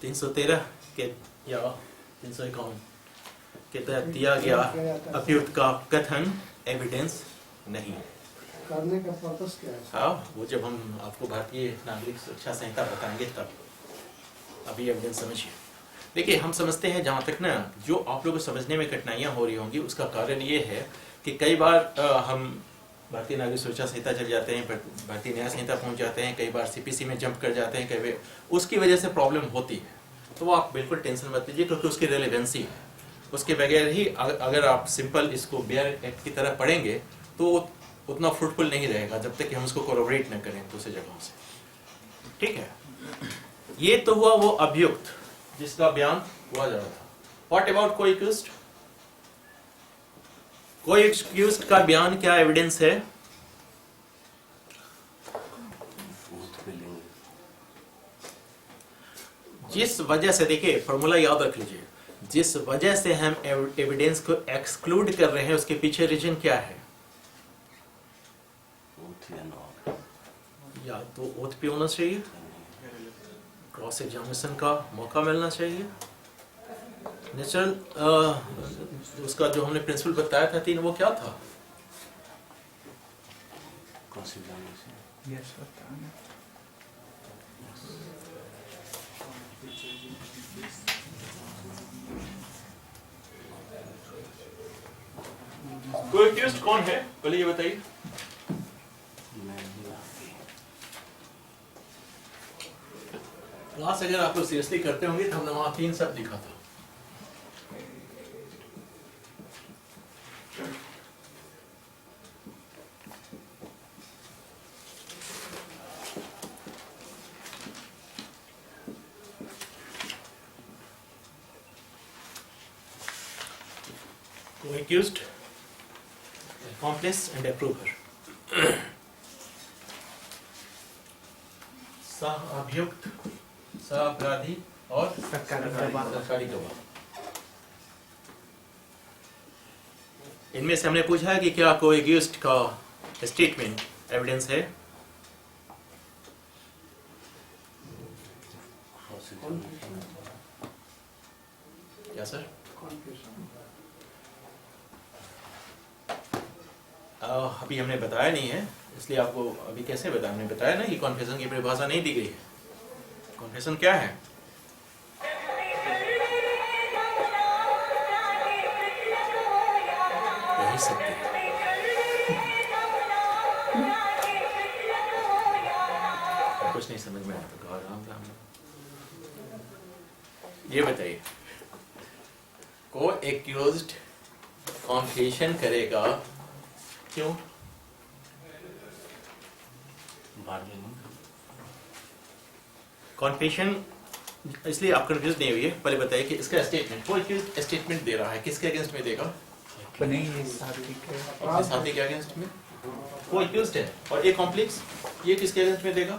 313 के या 351 के तहत दिया गया अभियुक्त का कथन एविडेंस नहीं है। करने का पर्पस क्या है? हाँ, वो जब हम आपको भारतीय नागरिक सुरक्षा संहिता बताएंगे तब। अभी एविडेंस समझिए। देखिए हम समझते हैं, जहाँ तक ना जो आप लोगों को समझने में कठिनाइयाँ हो रही होंगी उसका कारण ये है कि कई बार हम भारतीय नागरिक सुरक्षा संहिता चल जाते हैं, भारतीय न्याय संहिता पहुंच जाते हैं, कई बार सीपीसी में जंप कर जाते हैं, कई बार उसकी वजह से प्रॉब्लम होती है। तो वो आप बिल्कुल टेंशन मत लीजिए क्योंकि उसकी रेलेवेंसी है। उसके बगैर ही अगर आप सिंपल इसको बेयर एक्ट की तरह पढ़ेंगे तो उतना फ्रूटफुल नहीं रहेगा जब तक कि हम उसको कोलैबोरेट न करें दूसरी जगहों से। ठीक है, ये तो हुआ वो अभियुक्त जिसका बयान हुआ जा रहा था। व्हाट अबाउट कोई एक्यूज्ड? कोई एक्यूज्ड का बयान क्या एविडेंस है? जिस वजह से, देखिए फॉर्मूला याद रख लीजिए, जिस वजह से हम एविडेंस को एक्सक्लूड कर रहे हैं उसके पीछे रीजन क्या है? या तो ओथ पे होना चाहिए, क्रॉस एग्जामिनेशन का मौका मिलना चाहिए, नेचुरल उसका जो हमने प्रिंसिपल बताया था 3, वो क्या था? Cross examination. यस बताना। कोई एक्यूज्ड कौन है पहले ये बताइए। क्लास अगर आप लोग सीरियसली करते होंगे तो हमने वहां 3 शब्द लिखा था। Co-accused, accomplice and approver। सह अभियुक्त, सह अपराधी और सरकारी गवाह। इनमें से हमने पूछा है कि क्या co-accused का स्टेटमेंट एविडेंस है? क्या सर? अभी हमने बताया नहीं है, इसलिए आपको अभी कैसे बताया? हमने बताया ना कि कॉन्फेशन की परिभाषा नहीं दी गई है। कॉन्फेशन क्या है? यही सत्य है। कुछ नहीं समझ में आया तो कहा राम राम। ये बताइए, को एक्यूज्ड कॉन्फेशन करेगा क्यों? कॉन्फेशन इसलिए आप कंफ्यूज नहीं हुई है। पहले बताइए कि इसका स्टेटमेंट, कोई एक्यूज्ड स्टेटमेंट दे रहा है, किसके अगेंस्ट में देगा? नहीं, ये साथी के अपने साथी के अगेंस्ट में। कोई एक्यूज्ड है और एक कॉम्प्लेक्स, ये किसके अगेंस्ट में देगा?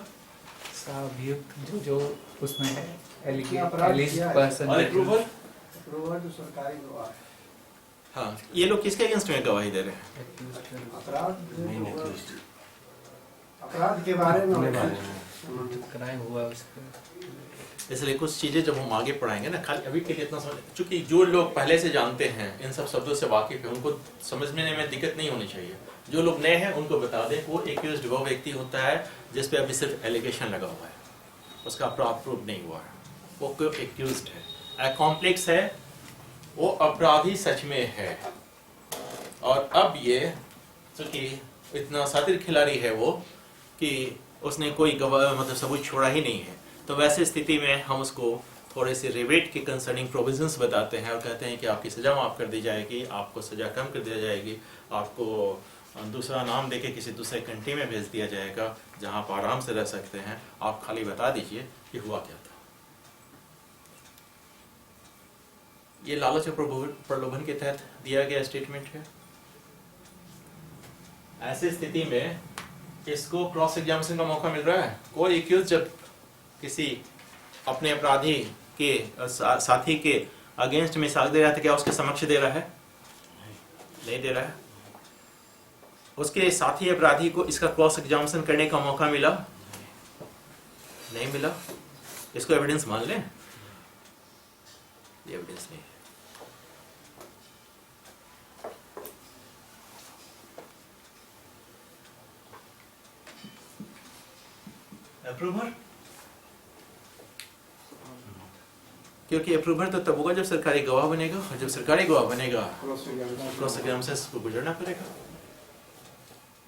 अभियुक्त जो उसमें है, अपराध एलिज किया है। पर्सन। और अप्रूवर? अप्रूवर जो सरकारी गवाह है। हाँ, ये लोग किसके अगेंस्ट में गवाही दे रहे हैं? अपराध के बारे में कराए हुआ उसके। इसलिए कुछ चीजें जब हम आगे पढ़ाएंगे ना, खाली अभी के लिए इतना समझ, चूंकि जो लोग पहले से जानते हैं, इन सब शब्दों से वाकिफ है, उनको समझने में दिक्कत नहीं होनी चाहिए। जो लोग नए हैं उनको बता दें, वो एक्यूज्ड वो व्यक्ति होता है जिस पे अभी सिर्फ एलिगेशन लगा हुआ है, उसका अपराध प्रूव नहीं हुआ है, वो कोई एक्यूज्ड है। कॉम्प्लेक्स है, वो अपराधी सच में है। और अब ये चूंकि इतना सातिर खिलाड़ी है वो कि उसने कोई गवाह मतलब सबूत छोड़ा ही नहीं है, तो वैसे स्थिति में हम उसको थोड़े से रिबेट के कंसर्निंग प्रोविजंस बताते हैं और कहते हैं कि आपकी सज़ा माफ़ कर दी जाएगी, आपको सज़ा कम कर दिया जाएगी, आपको दूसरा नाम देके किसी दूसरे कंट्री में भेज दिया जाएगा जहां आप आराम से रह सकते हैं, आप खाली बता दीजिए कि हुआ क्या था। ये लालच और प्रलोभन के तहत दिया गया स्टेटमेंट है। ऐसी स्थिति में इसको क्रॉस एग्जामिनेशन का मौका मिल रहा है। कोई एक्यूज जब किसी अपने अपराधी के साथी के अगेंस्ट मिसाल दे रहा था, क्या उसके समक्ष दे रहा है? नहीं दे रहा है। उसके साथी अपराधी को इसका क्रॉस एग्जामिनेशन करने का मौका मिला? नहीं मिला। इसको एविडेंस मान लें? ये एविडेंस नहीं है। अप्रूवर, क्योंकि अप्रूवर तो तब होगा जब सरकारी गवाह बनेगा, और जब सरकारी गवाह बनेगा क्रॉस एग्जामिनेशन को गुजरना पड़ेगा।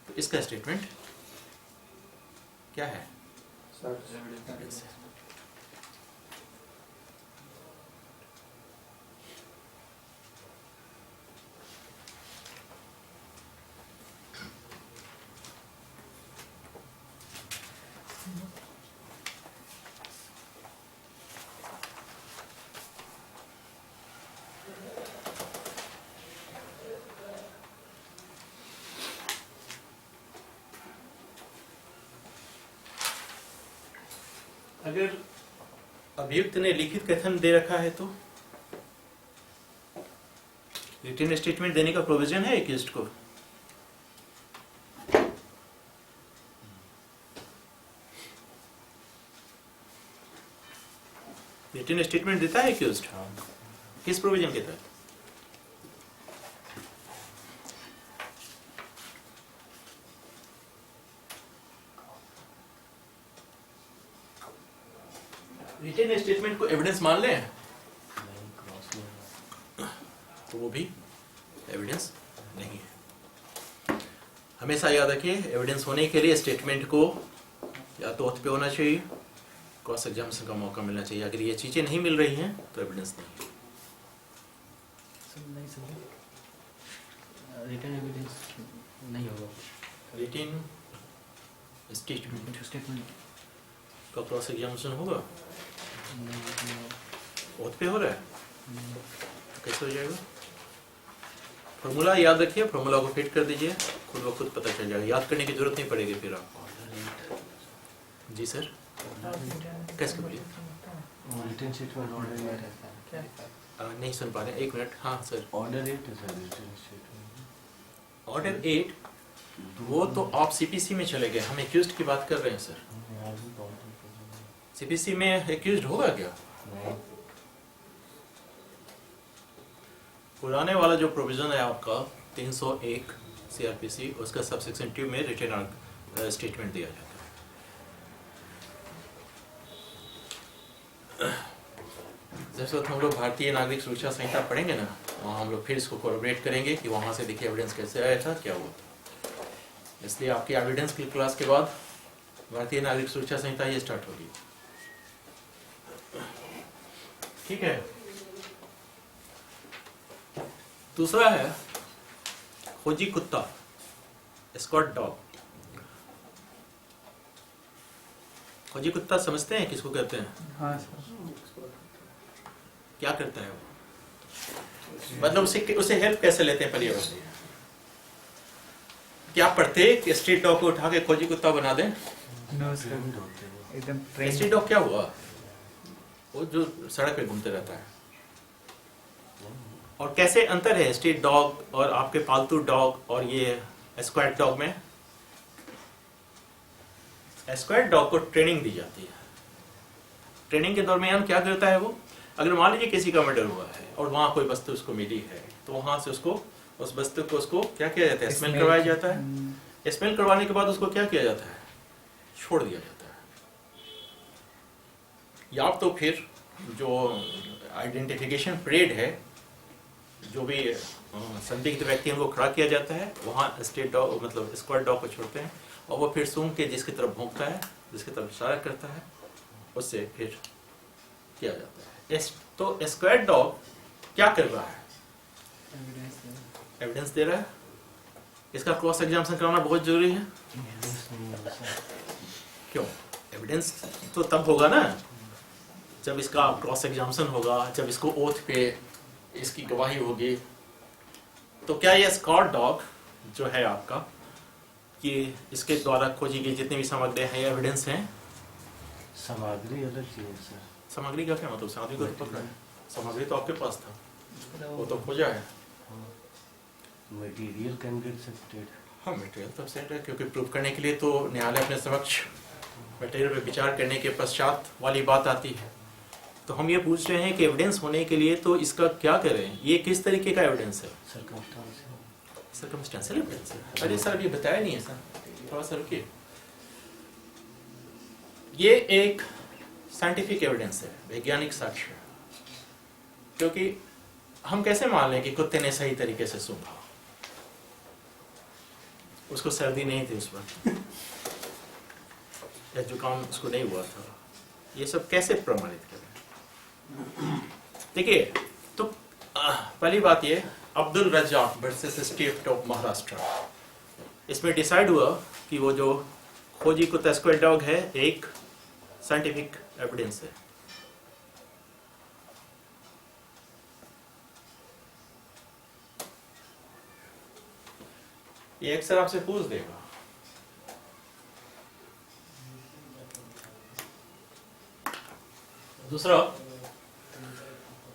तो इसका स्टेटमेंट क्या है? एविडेंस है। अगर अभियुक्त ने लिखित कथन दे रखा है तो रिटन स्टेटमेंट देने का प्रोविजन है एक्यूज्ड को। रिटन स्टेटमेंट देता है एक्यूज्ड किस प्रोविजन के तहत? रिटन स्टेटमेंट को एविडेंस मान लें तो वो भी एविडेंस नहीं है। हमेशा याद रखिए, एविडेंस होने के लिए स्टेटमेंट को या तो ओथ पे होना चाहिए, क्रॉस एग्जामिनेशन का मौका मिलना चाहिए। अगर ये चीजें नहीं मिल रही हैं तो एविडेंस नहीं है। रिटर्न एविडेंस नहीं होगा। रिटन स्टेटमेंट का क्रॉस एग्जामिनेशन होगा? ओथ पे हो रहा है, कैसे हो जाएगा? फॉर्मूला याद रखिए, फॉर्मूला को फिट कर दीजिए, खुद ब खुद पता चल जाएगा। याद करने की जरूरत नहीं पड़ेगी फिर आपको। जी सर, कैसे बोलिए? रिटन स्टेटमेंट ऑर्डर नहीं सुन पा रहे, एक मिनट। हाँ सर, ऑर्डर 8 है सर, रिटन स्टेटमेंट ऑर्डर 8 वो तो आप सीपीसी में चले गए, हम एक्यूज्ड की बात कर रहे हैं सर। सीपीसी में एक्यूज्ड होगा क्या? नहीं। पुराने वाला जो प्रोविजन है आपका 301 सीआरपीसी, उसका सबसेक्शन 2 में रिटन स्टेटमेंट दिया जाता है। जैसे हम लोग भारतीय नागरिक सुरक्षा संहिता पढ़ेंगे ना, वहाँ हम लोग फिर इसको कोलैबोरेट करेंगे कि वहाँ से देखिए एविडेंस कैसे आया था, क्या हुआ था। इसलिए आपकी एविडेंस की क्लास के बाद भारतीय नागरिक सुरक्षा संहिता ये स्टार्ट होगी। ठीक है। दूसरा है खोजी कुत्ता, एस्कॉर्ट डॉग। खोजी कुत्ता समझते हैं किसको कहते हैं? हाँ सर। क्या करता है वो? मतलब उसे हेल्प कैसे लेते हैं पर्यावरण? क्या प्रत्येक स्ट्रीट डॉग को उठा के खोजी कुत्ता बना दें? नो सर, एकदम स्ट्रीट डॉग क्या हुआ? वो जो सड़क पे घूमते रहता है। और कैसे अंतर है स्ट्रीट डॉग और आपके पालतू डॉग और ये एस्क्वायर्ड डॉग में? एस्क्वायर्ड डॉग को ट्रेनिंग दी जाती है। ट्रेनिंग के दरमियान क्या करता है वो? अगर मान लीजिए किसी का मर्डर हुआ है और वहां कोई वस्तु उसको मिली है, तो वहां से उसको उस वस्तु को उसको क्या किया जाता है? स्मेल करवाया जाता है। स्मेल करवाने के बाद उसको क्या किया जाता है? छोड़ दिया जाता है। या तो फिर जो आइडेंटिफिकेशन परेड है, जो भी संदिग्ध व्यक्ति है उनको खड़ा किया जाता है, वहाँ स्ट्रीट डॉग मतलब स्क्वाड डॉग को छोड़ते हैं और वो फिर सूंघ के जिसकी तरफ भौंकता है, जिसकी तरफ इशारा करता है, उससे फिर किया जाता है। तो स्क्वायर डॉग क्या कर रहा है? एविडेंस एविडेंस दे रहा है। इसका क्रॉस एग्जामिनेशन कराना बहुत जरूरी है। एविडेंस नहीं है सर। क्यों? एविडेंस तो तब होगा ना जब इसका क्रॉस एग्जामिनेशन होगा, जब इसको ओथ पे इसकी गवाही होगी। तो क्या ये स्क्वायर डॉग जो है आपका, ये इसके द्वारा खोजी गई जितनी भी सामग्री है एविडेंस हैं? सामग्री अलग चीज है सर। सामग्री का क्या मतलब? सामग्री को तो पकड़ा है, सामग्री तो आपके पास था, वो तो खोजा है। Material can be accepted. हाँ, मटेरियल तो एक्सेप्ट है, क्योंकि प्रूव करने के लिए तो न्यायालय अपने समक्ष मटेरियल पे विचार करने के पश्चात वाली बात आती है। तो हम ये पूछ रहे हैं कि एविडेंस होने के लिए तो इसका क्या करें? ये किस तरीके का एविडेंस है? सर्कमस्टेंशियल एविडेंस है। अरे सर, ये बताया नहीं है सर, थोड़ा सा रुकिए। ये एक साइंटिफिक एविडेंस है, वैज्ञानिक साक्ष्य। क्योंकि हम कैसे मान लें कि कुत्ते ने सही तरीके से सूंघा? उसको सर्दी नहीं थी उस वक्त, या जुकाम उसको नहीं हुआ था। ये सब कैसे प्रमाणित करें? देखिए, तो पहली बात ये, Abdul Razzaq versus state of Maharashtra, इसमें डिसाइड हुआ कि वो जो खोजी कुत्ता स्क्वायर डॉग है एक साइंटिफिक एविडेंस है। ये अक्सर आपसे पूछ देगा। दूसरा,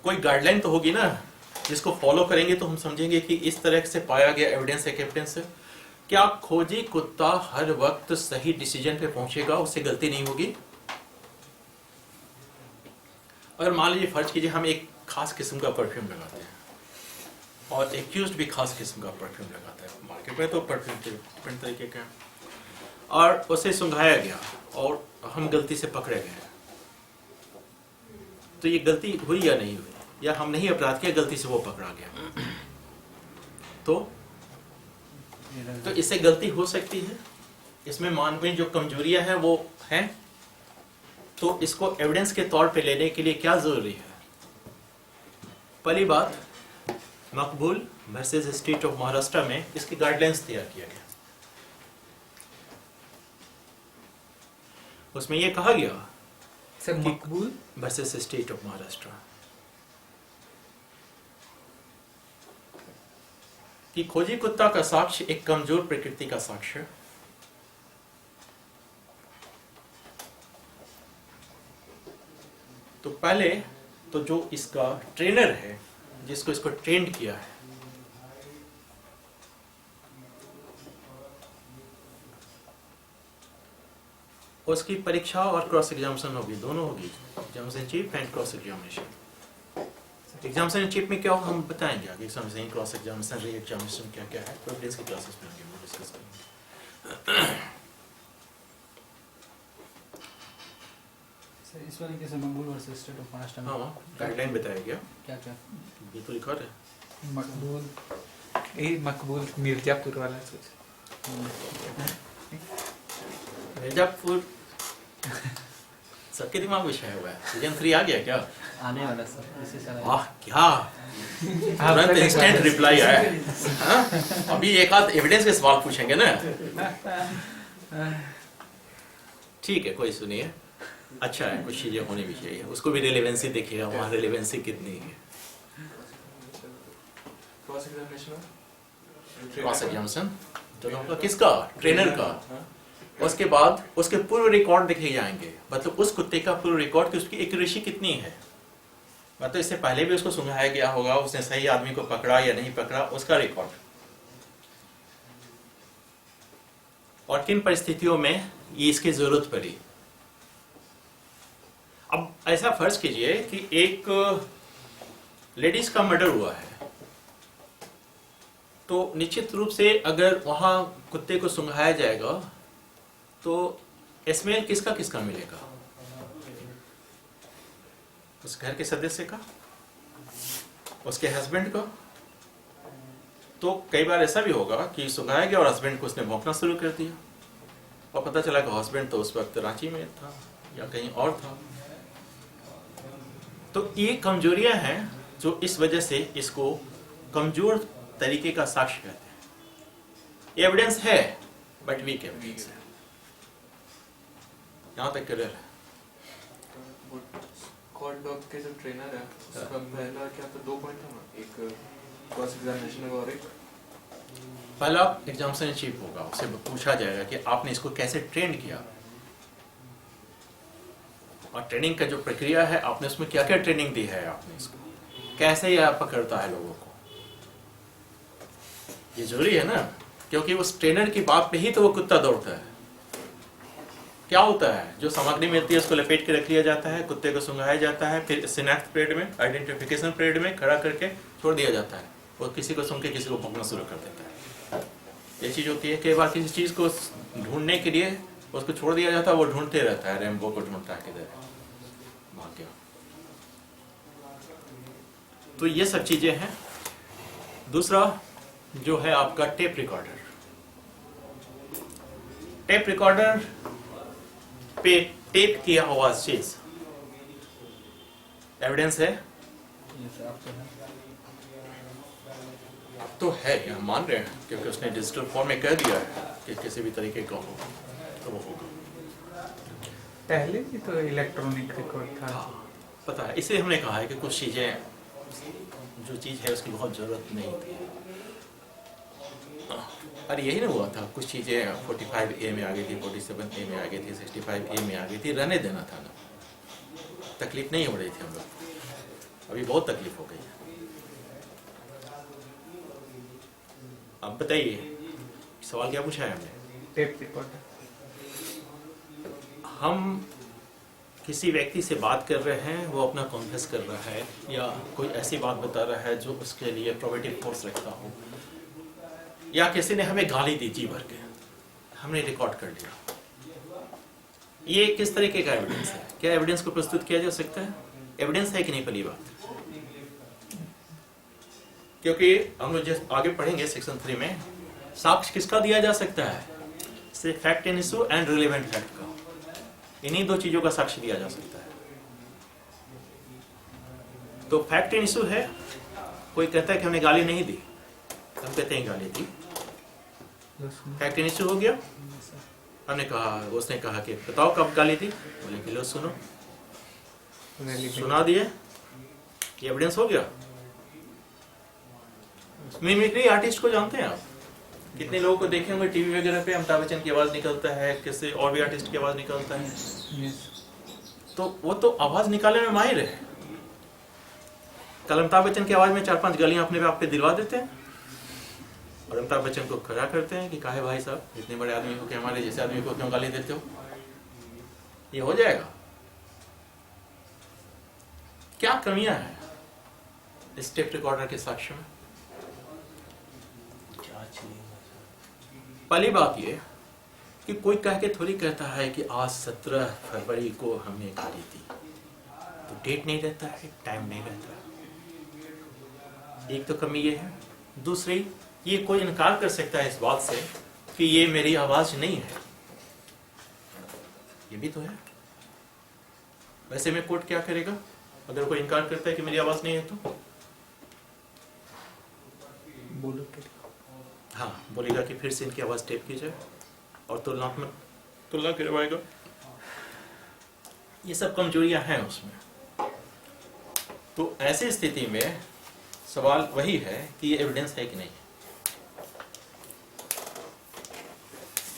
कोई गाइडलाइन तो होगी ना जिसको फॉलो करेंगे तो हम समझेंगे कि इस तरह से पाया गया एविडेंस एक एविडेंस है। क्या खोजी कुत्ता हर वक्त सही डिसीजन पे पहुंचेगा, उससे गलती नहीं होगी? अगर मान लीजिए फर्ज कीजिए हम एक खास किस्म का परफ्यूम लगाते हैं और एक्यूज्ड भी खास किस्म का परफ्यूम लगाता है, मार्केट में तो परफ्यूम डिफरेंट तरीके का, और उसे सुंघाया गया और हम गलती से पकड़े गए, तो ये गलती हुई या नहीं हुई? या हम नहीं अपराध किया, गलती से वो पकड़ा गया, तो इससे गलती हो सकती है। इसमें मानवीय जो कमजोरियां हैं वो हैं, तो इसको एविडेंस के तौर पे लेने के लिए क्या जरूरी है? पहली बात, मकबूल वर्सेस स्टेट ऑफ महाराष्ट्र में इसकी गाइडलाइंस तैयार किया गया। उसमें यह कहा गया sir, Maqbool versus state of Maharashtra कि खोजी कुत्ता का साक्ष्य एक कमजोर प्रकृति का साक्ष्य, तो पहले तो जो इसका ट्रेनर है, जिसको इसको ट्रेंड किया है, उसकी परीक्षा और क्रॉस एग्जामिनेशन होगी, दोनों होगी, examination cheap and cross examination. Examination chief में क्या हो हम बताएंगे आगे, examination, cross examination, re examination क्या क्या है, प्रोविडेंस की क्लासेस में हम डिस्कस करेंगे। सर इस वाले कैसे मकबूल वर्सेस स्टेट ऑफ महाराष्ट्र में? हाँ, गाइडलाइन बताया गया, क्या क्या? ये तो लिखा है। मकबूल, यही मकबूल मिर्जापुर वाला सोच। मिर्जापुर सबके दिमाग में छाया हुआ है। सीजन 3 आ गया क्या? आने वाला सर, इसी साल वाह, क्या तुरंत इंस्टेंट रिप्लाई आया है। हाँ? अभी एक आध एविडेंस के सवाल पूछेंगे ना। ठीक है, कोई सुनिए, अच्छा है, कुछ चीजें होनी भी चाहिए, उसको भी रिलेवेंसी देखिएगा, वहाँ रिलेवेंसी कितनी है। क्रॉस एग्जामिनेशन दोनों का, किसका? ट्रेनर का। उसके बाद उसके पूर्व रिकॉर्ड देखे जाएंगे, मतलब उस कुत्ते का पूर्व रिकॉर्ड की उसकी एक्यूरेसी कितनी है, मतलब इससे पहले भी उसको सुंघाया गया होगा, उसने सही आदमी को पकड़ा या नहीं पकड़ा, उसका रिकॉर्ड, और किन परिस्थितियों में ये इसकी जरूरत पड़ी। अब ऐसा फर्ज कीजिए कि एक लेडीज का मर्डर हुआ है, तो निश्चित रूप से अगर वहां कुत्ते को सुंघाया जाएगा तो स्मेल किसका किसका मिलेगा? उस घर के सदस्य का, उसके हस्बैंड का। तो कई बार ऐसा भी होगा कि सुंघाया गया और हस्बैंड को उसने भौंकना शुरू कर दिया, और पता चला कि हस्बैंड तो उस वक्त रांची में था या कहीं और था। तो ये कमजोरियां हैं जो इस वजह से इसको कमजोर तरीके का साक्ष्य कहते हैं। एविडेंस है बट वीक एविडेंस है। यहाँ तक क्लियर है। कॉल डॉग के जो ट्रेनर है उसका पहला क्या था, 2 पॉइंट था ना, एक क्रॉस एग्जामिनेशन और एक पहला एग्जामिनेशनशिप होगा, उससे पूछा जाएगा कि आपने इसको कैसे ट्रेन किया, और ट्रेनिंग का जो प्रक्रिया है आपने उसमें क्या क्या ट्रेनिंग दी है, आपने इसको कैसे यह पकड़ता है लोगों को। ये जरूरी है ना, क्योंकि उस ट्रेनर की बात पे ही तो वो कुत्ता दौड़ता है। क्या होता है, जो सामग्री मिलती है उसको लपेट के रख लिया जाता है, कुत्ते को सुंघाया जाता है, फिर सिनेक्ट पीरियड में, आइडेंटिफिकेशन पीरियड में खड़ा करके छोड़ दिया जाता है, और किसी को सुन के किसी को भौंकना शुरू कर देता है। ये चीज होती है। कई बार किसी चीज को ढूंढने के लिए उसको छोड़ दिया जाता है, वो ढूंढते रहता है, रैम्बो को ढूंढता है किधर भाग गया। तो ये सब चीजें हैं। दूसरा जो है आपका टेप रिकॉर्डर। टेप रिकॉर्डर पे टेप की आवाज चीज एविडेंस है, ये सर आप तो है तो है, हम मान रहे हैं, क्योंकि उसने डिजिटल फॉर्म में कह दिया है कि किसी भी तरीके का हो तो वो होगा। पहले भी तो इलेक्ट्रॉनिक रिकॉर्ड था। हाँ, पता है, इसलिए हमने कहा है कि कुछ चीजें, जो चीज है उसकी बहुत जरूरत नहीं थी। अरे यही ना हुआ था, कुछ चीजें 45A में आ गई थी, 47A में आ गई थी, 65A में आ गई थी, रहने देना था ना, तकलीफ नहीं हो रही थी हम लोग। अभी बहुत तकलीफ हो गई है। अब बताइए सवाल क्या पूछा है हमने? Tape recorder. हम किसी व्यक्ति से बात कर रहे हैं, वो अपना कॉन्फेस कर रहा है या कोई ऐसी बात बता रहा है जो उसके लिए प्रोबेटिव फोर्स रखता हो, या किसी ने हमें गाली दी जी भर के, हमने रिकॉर्ड कर लिया। ये किस तरीके का एविडेंस है? क्या एविडेंस को प्रस्तुत किया जा सकता है? एविडेंस है कि नहीं, पहली बात। क्योंकि हम लोग जैसे आगे पढ़ेंगे सेक्शन 3 में, साक्ष्य किसका दिया जा सकता है? से fact and issue and relevant fact का, इन्हीं 2 चीजों का साक्ष्य दिया जा सकता है। तो फैक्ट एंड इशू है, कोई कहता है कि हमने गाली नहीं दी, हम कहते हैं गाली दी, फैक्ट एंड इशू हो गया। हमने कहा, उसने कहा कि बताओ कब गाली दी, बोले कि लो सुनो, सुना दिए, ये एविडेंस हो गया। मिमिक्री आर्टिस्ट को जानते हैं आप? कितने लोगों को देखे होंगे टीवी वगैरह पे, अमिताभ बच्चन की आवाज निकलता है, किसी और भी आर्टिस्ट की आवाज निकलता है, तो वो तो आवाज निकालने में माहिर है। कल अमिताभ बच्चन की आवाज में 4-5 गालियां अपने आप पे दिलवा देते हैं, और अमिताभ बच्चन को खड़ा करते हैं कि काहे भाई साहब, इतने बड़े आदमी को, कि हमारे जैसे आदमी को क्यों गाली देते हो? ये हो जाएगा। क्या कमियां हैं इस टेप रिकॉर्डर के साक्ष्य में? पहली बात ये कि कोई कह के थोड़ी कहता है कि आज 17 फरवरी को हमने गाली दी, तो डेट नहीं रहता है, टाइम नहीं रहता है। एक तो कमी ये है। दूसरी, ये कोई इनकार कर सकता है इस बात से कि ये मेरी आवाज नहीं है, ये भी तो है। वैसे में कोर्ट क्या करेगा अगर कोई इनकार करता है कि मेरी आवाज नहीं है? तो बोलो के हाँ, बोलेगा कि फिर से इनकी आवाज टेप की जाए और तुलना करवाएगा। ये सब कमजोरियां हैं उसमें। तो ऐसी स्थिति में सवाल वही है कि ये एविडेंस है कि नहीं।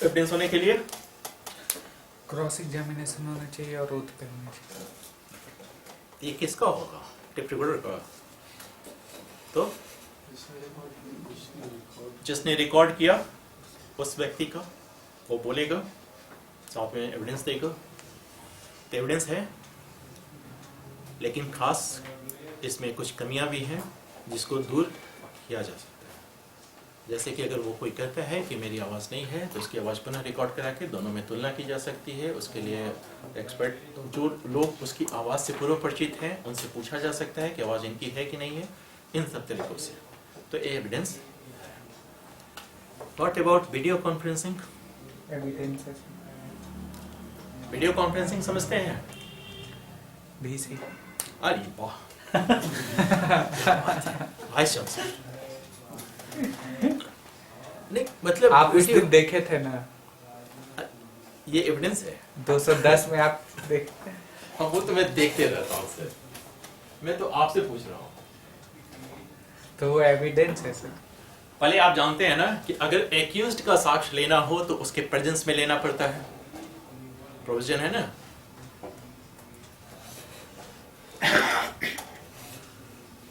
एविडेंस होने के लिए क्रॉस एग्जामिनेशन होना चाहिए और ओथ पे होना चाहिए। ये किसका होगा? टेप रिकॉर्डर का। तो जिसने रिकॉर्ड किया उस व्यक्ति का, वो बोलेगा, साथ में एविडेंस देगा। तो एविडेंस है, लेकिन खास इसमें कुछ कमियां भी हैं जिसको दूर किया जा सकता है। जैसे कि अगर वो कोई कहता है कि मेरी आवाज़ नहीं है, तो उसकी आवाज़ पुनः रिकॉर्ड करा के दोनों में तुलना की जा सकती है। उसके लिए एक्सपर्ट, जो लोग उसकी आवाज़ से पूर्व परिचित हैं, उनसे पूछा जा सकता है कि आवाज़ इनकी है कि नहीं है, इन सब तरीकों से। तो ये evidence. What about video conferencing? Evidence है वीडियो कॉन्फ्रेंसिंग समझते हैं? VC अरे वाह वाइस चांसलर नहीं मतलब आप उस वीडियो दिन देखे थे ना, ये एविडेंस है 210 में आप देख, हाँ वो तो मैं देखते रहता हूँ सर, मैं तो आपसे पूछ रहा हूँ। तो वो एविडेंस है सर। पहले आप जानते हैं ना कि अगर एक्यूज्ड का साक्ष्य लेना हो तो उसके प्रेजेंस में लेना पड़ता है, प्रोविजन है ना।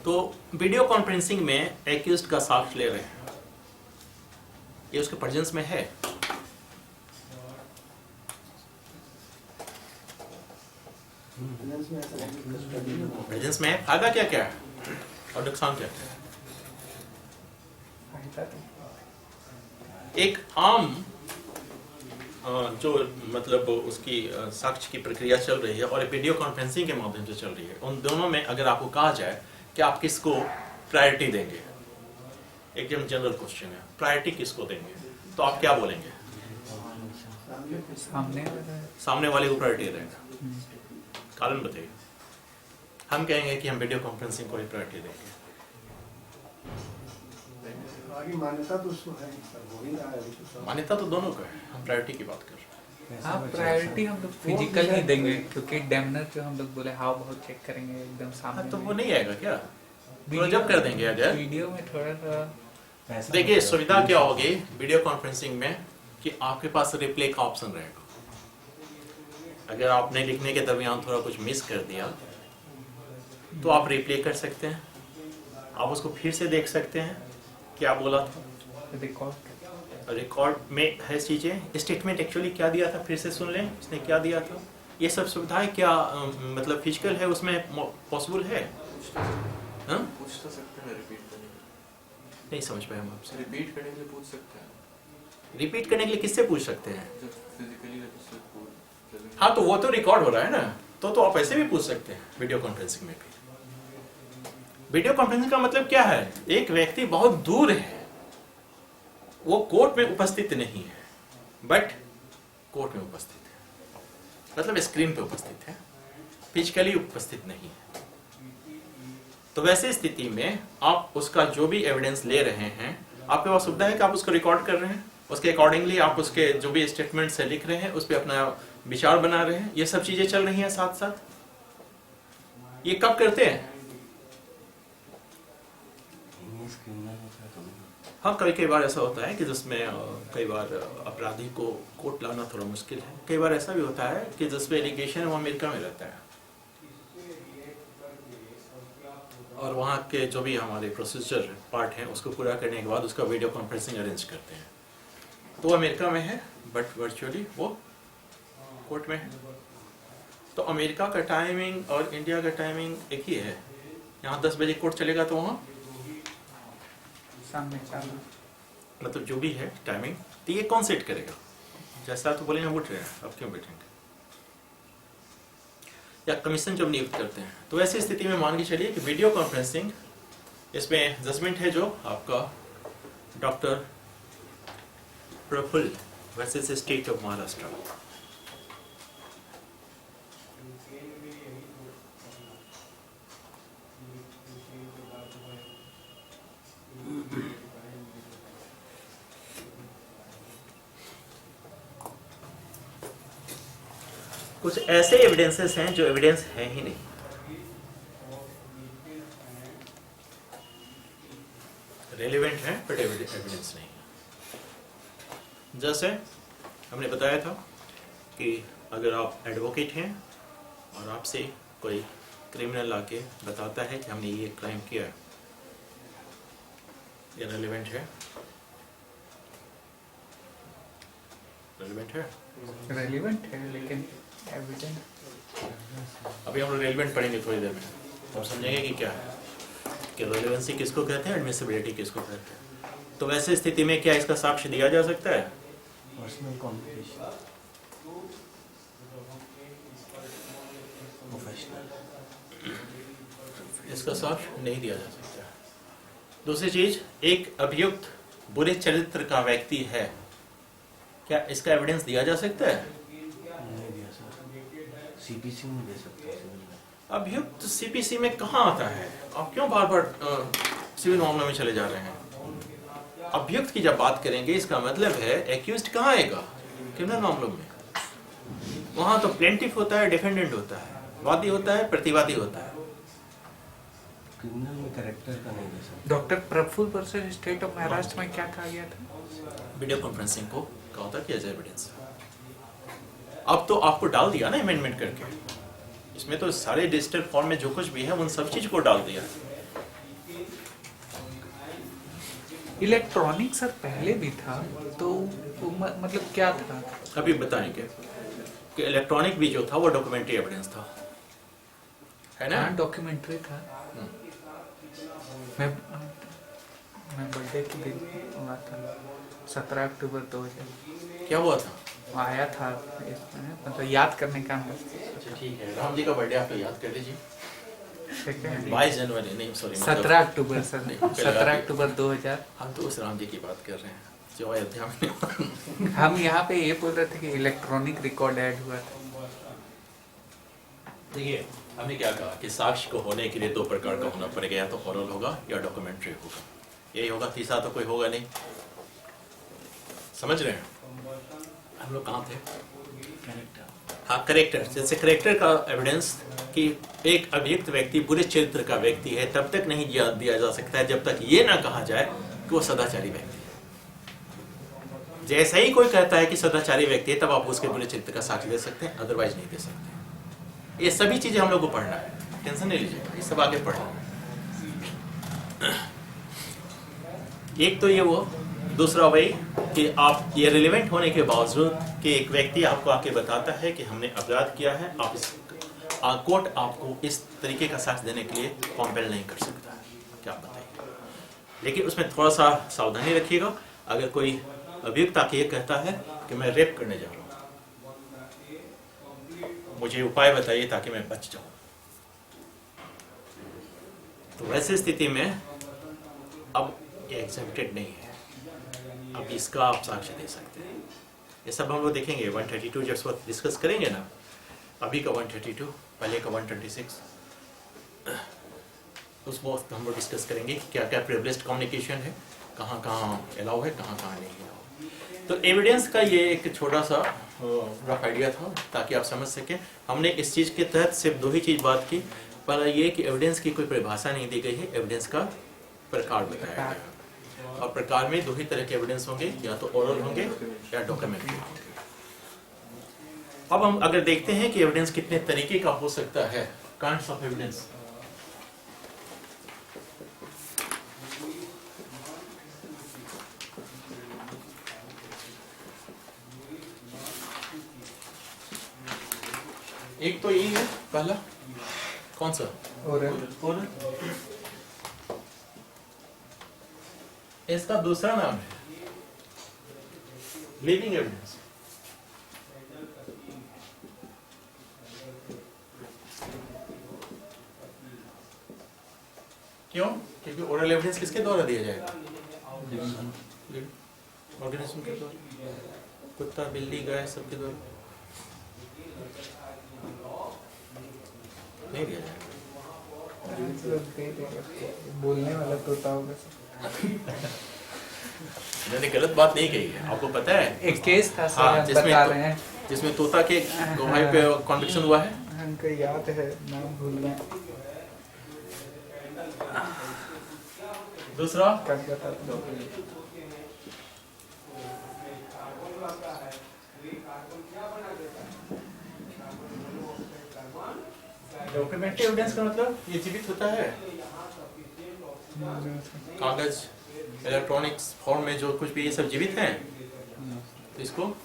तो वीडियो कॉन्फ्रेंसिंग में एक्यूज्ड का साक्ष्य ले रहे हैं, ये उसके प्रेजेंस में है। Evidence में ऐसा नहीं कि custody में हो। प्रेजेंस में है, फायदा क्या क्या है और नुकसान क्या क्या है। एक आम जो मतलब उसकी साक्ष्य की प्रक्रिया चल रही है और वीडियो कॉन्फ्रेंसिंग के माध्यम से चल रही है, उन दोनों में अगर आपको कहा जाए कि आप किसको प्रायोरिटी देंगे, एकदम जनरल क्वेश्चन है, प्रायोरिटी किसको देंगे, तो आप क्या बोलेंगे? सामने सामने वाले को प्रायोरिटी देंगे। कारण बताइए। हम कहेंगे कि हम वीडियो कॉन्फ्रेंसिंग को ही प्रायोरिटी देंगे। आगे मान्यता तो उसको है ही सर, हो ही रहा है अभी तो सब। मान्यता तो दोनों का है, हम प्रायोरिटी की बात कर रहे हैं। हाँ, प्रायोरिटी हम लोग फिजिकल ही देंगे, क्योंकि डेमनर जो हम लोग बोले हाव बहुत चेक करेंगे एकदम सामने। हाँ, तो वो में। नहीं आएगा क्या? थोड़ा जब कर देंगे अगर वीडियो में थोड़ा सा देखिए सुविधा क्या होगी वीडियो कॉन्फ्रेंसिंग में कि आपके पास रिप्ले का ऑप्शन रहेगा। अगर आपने लिखने के दरमियान थोड़ा कुछ मिस कर दिया तो आप रिप्ले कर सकते हैं, आप उसको फिर से देख सकते हैं क्या बोला था। रिकॉर्ड में है चीजें, स्टेटमेंट एक्चुअली क्या दिया था फिर से सुन लें उसने क्या दिया था। ये सब सुविधाएं क्या मतलब फिजिकल है उसमें पॉसिबल है? हाँ? पूछ तो सकते हैं रिपीट करने के लिए। नहीं समझ पाए हम आपसे। रिपीट करने के लिए पूछ सकते हैं। रिपीट करने के लिए किससे पूछ सकते हैं? जब फिजिकली प्रेजेंट। हाँ तो वो तो रिकॉर्ड हो रहा है ना, तो आप ऐसे भी पूछ सकते हैं वीडियो कॉन्फ्रेंसिंग में भी। वीडियो कॉन्फ्रेंसिंग का मतलब क्या है? एक व्यक्ति बहुत दूर है, वो कोर्ट में उपस्थित नहीं है बट कोर्ट में उपस्थित है, मतलब स्क्रीन पे उपस्थित है, फिजिकली उपस्थित नहीं है। तो वैसे स्थिति में आप उसका जो भी एविडेंस ले रहे हैं, आपके पास सुविधा है कि आप उसको रिकॉर्ड कर रहे हैं, उसके अकॉर्डिंगली आप उसके जो भी स्टेटमेंट्स लिख रहे हैं उस पर अपना विचार बना रहे हैं। ये सब चीजें चल रही हैं साथ साथ। ये कब करते हैं? हाँ कई कई बार ऐसा होता है कि जिसमें कई बार अपराधी को कोर्ट लाना थोड़ा मुश्किल है। कई बार ऐसा भी होता है कि जिसमें एलिगेशन है वो अमेरिका में रहता है और वहाँ के जो भी हमारे प्रोसीजर पार्ट हैं उसको पूरा करने के बाद उसका वीडियो कॉन्फ्रेंसिंग अरेंज करते हैं। तो वो अमेरिका में है बट वर्चुअली वो कोर्ट में है। तो अमेरिका का टाइमिंग और इंडिया का टाइमिंग एक ही है। यहाँ 10 बजे कोर्ट चलेगा तो वहाँ सामने चालू, मतलब जो भी है टाइमिंग, तो ये कौन सेट करेगा? जैसा तो बोलेंगे हम उठ रहे हैं, अब क्यों बैठेंगे? या कमीशन जब नियुक्त करते हैं तो ऐसी स्थिति में मान के चलिए कि वीडियो कॉन्फ्रेंसिंग, इसमें जजमेंट है जो आपका doctor Praful versus state of Maharashtra. कुछ ऐसे एविडेंसेस हैं जो एविडेंस है ही नहीं। रेलेवेंट है बट एविडेंस नहीं। जैसे हमने बताया था कि अगर आप एडवोकेट हैं और आपसे कोई क्रिमिनल आके बताता है कि हमने ये क्राइम किया है, ये रेलेवेंट है? रेलेवेंट है? रेलिवेंट है लेकिन एविडेंट। अभी हम लोग रेलेवेंट पढ़ेंगे थोड़ी देर में, तो समझेंगे कि क्या है, कि रेलेवेंसी किसको कहते हैं, एडमिसिबिलिटी किसको कहते हैं। तो वैसे स्थिति में क्या इसका साक्ष्य दिया जा सकता है? पर्सनल कम्युनिकेशन, प्रोफेशनल, इसका साक्ष्य नहीं दिया जा सकता। दूसरी चीज, एक अभियुक्त बुरे चरित्र का व्यक्ति है, क्या इसका एविडेंस दिया जा सकता है? नहीं दिया सर, सीपीसी में दे सकते हैं। अभियुक्त सीपीसी में कहाँ आता है? आप क्यों बार बार सिविल मामलों में चले जा रहे हैं? अभियुक्त की जब बात करेंगे इसका मतलब है एक्यूज्ड कहाँ आएगा? क्रिमिनल मामलों में। वहां तो प्लेंटिफ होता है, डिफेंडेंट होता है, वादी होता है, प्रतिवादी होता है। क्रिमिनल में कैरेक्टर का नहीं दे सकते। Doctor Praful versus state of Maharashtra में क्या कहा गया था? वीडियो कॉन्फ्रेंसिंग को कहा होता कि एज एविडेंस। अब तो आपको डाल दिया ना अमेंडमेंट करके, इसमें तो सारे डिजिटल फॉर्म में जो कुछ भी है उन सब चीज को डाल दिया। इलेक्ट्रॉनिक सर पहले भी था, तो मतलब क्या था? अभी बताएंगे कि इलेक्ट्रॉनिक भी जो था वो डॉक्यूमेंट्री एविडेंस था, है ना? डॉक्यूमेंट्री था। मैं बर्थडे के दिन हुआ था 17 अक्टूबर 2000। क्या हुआ था? आया था इसमें, मतलब याद करने का हम। अच्छा ठीक है, राम जी का बर्थडे आप याद कर लीजिए। ठीक है, 22 जनवरी नहीं, सॉरी 17 अक्टूबर सर, नहीं, 17 अक्टूबर 2000। हम तो उस राम जी की बात कर रहे हैं जो अयोध्या में। हम यहाँ पे ये बोल रहे थे कि इलेक्ट्रॉनिक रिकॉर्ड ऐड हुआ था। देखिए हमने क्या कहा कि साक्ष्य को होने के लिए दो प्रकार का होना पड़ेगा, या तो ओरल होगा या डॉक्यूमेंट्री होगा। यही होगा, तीसरा तो कोई होगा नहीं। समझ रहे हैं? हम लोग कहाँ थे? हाँ, करेक्टर। जैसे करेक्टर का एविडेंस कि एक अभियुक्त व्यक्ति बुरे चरित्र का व्यक्ति है तब तक नहीं दिया जा सकता है जब तक ये ना कहा जाए कि वो सदाचारी व्यक्ति है। जैसा ही कोई कहता है कि सदाचारी व्यक्ति है तब आप उसके बुरे चरित्र का साक्ष्य दे सकते हैं, अदरवाइज नहीं दे सकते। ये सभी चीजें हम लोग को पढ़ना है, टेंशन नहीं लीजिए, ये सब आगे पढ़ना है। एक तो ये वो, दूसरा वही कि आप ये रिलेवेंट होने के बावजूद कि एक व्यक्ति आपको आके बताता है कि हमने अपराध किया है, आप इस कोर्ट आपको इस तरीके का साक्ष्य देने के लिए कॉम्पेल नहीं कर सकता है। क्या बताइए? लेकिन उसमें थोड़ा सा सावधानी रखिएगा। अगर कोई अभियुक्त आके ये कहता है कि मैं रेप करने जा रहा हूँ, मुझे उपाय बताइए ताकि मैं बच जाऊं, तो वैसी स्थिति में अब ये एग्जेम्प्टेड नहीं है, अब इसका आप साक्ष्य दे सकते हैं। ये सब हम लोग देखेंगे 132 जब वक्त डिस्कस करेंगे ना, अभी का 132, पहले का 126, उस वक्त हम लोग डिस्कस करेंगे कि क्या क्या प्रिविलेज्ड कम्युनिकेशन है, कहाँ कहाँ अलाउ है, कहाँ कहाँ नहीं अलाउ। तो एविडेंस का ये एक छोटा सा रफ आइडिया था ताकि आप समझ सकें। हमने इस चीज़ के तहत सिर्फ दो ही चीज़ बात की। पहला ये कि एविडेंस की कोई परिभाषा नहीं दी गई है, एविडेंस का प्रकार बताया गया है। और प्रकार में दो ही तरह के एविडेंस होंगे, या तो ओरल होंगे या डॉक्यूमेंट्री होंगे। अब हम अगर देखते हैं कि एविडेंस कितने तरीके का हो सकता है, काइंड्स ऑफ एविडेंस। एक तो यही है, पहला कौन सा? ओरल। इसका दूसरा नाम है लिविंग एविडेंस। क्यों? क्योंकि ओरल एविडेंस किसके द्वारा दिया जाएगा? ऑर्गेनिज्म के द्वारा, कुत्ता, बिल्ली, गाय, सबके द्वारा नहीं दिया जाएगा। बोलने वाला तोता होगा। मैंने गलत बात नहीं कही है, आपको पता है। एक केस था सर, हाँ, हम बता रहे हैं, जिसमें तोता के गवाही पे कॉन्विक्शन हुआ है। हमको याद है, नाम भूल गए। दूसरा कब बताता हूँ। डॉक्यूमेंट्री एविडेंस का मतलब ये जीवित होता है, कागज, इलेक्ट्रॉनिक्स फॉर्म में जो कुछ भी ये सब जीवित हैं, तो इसको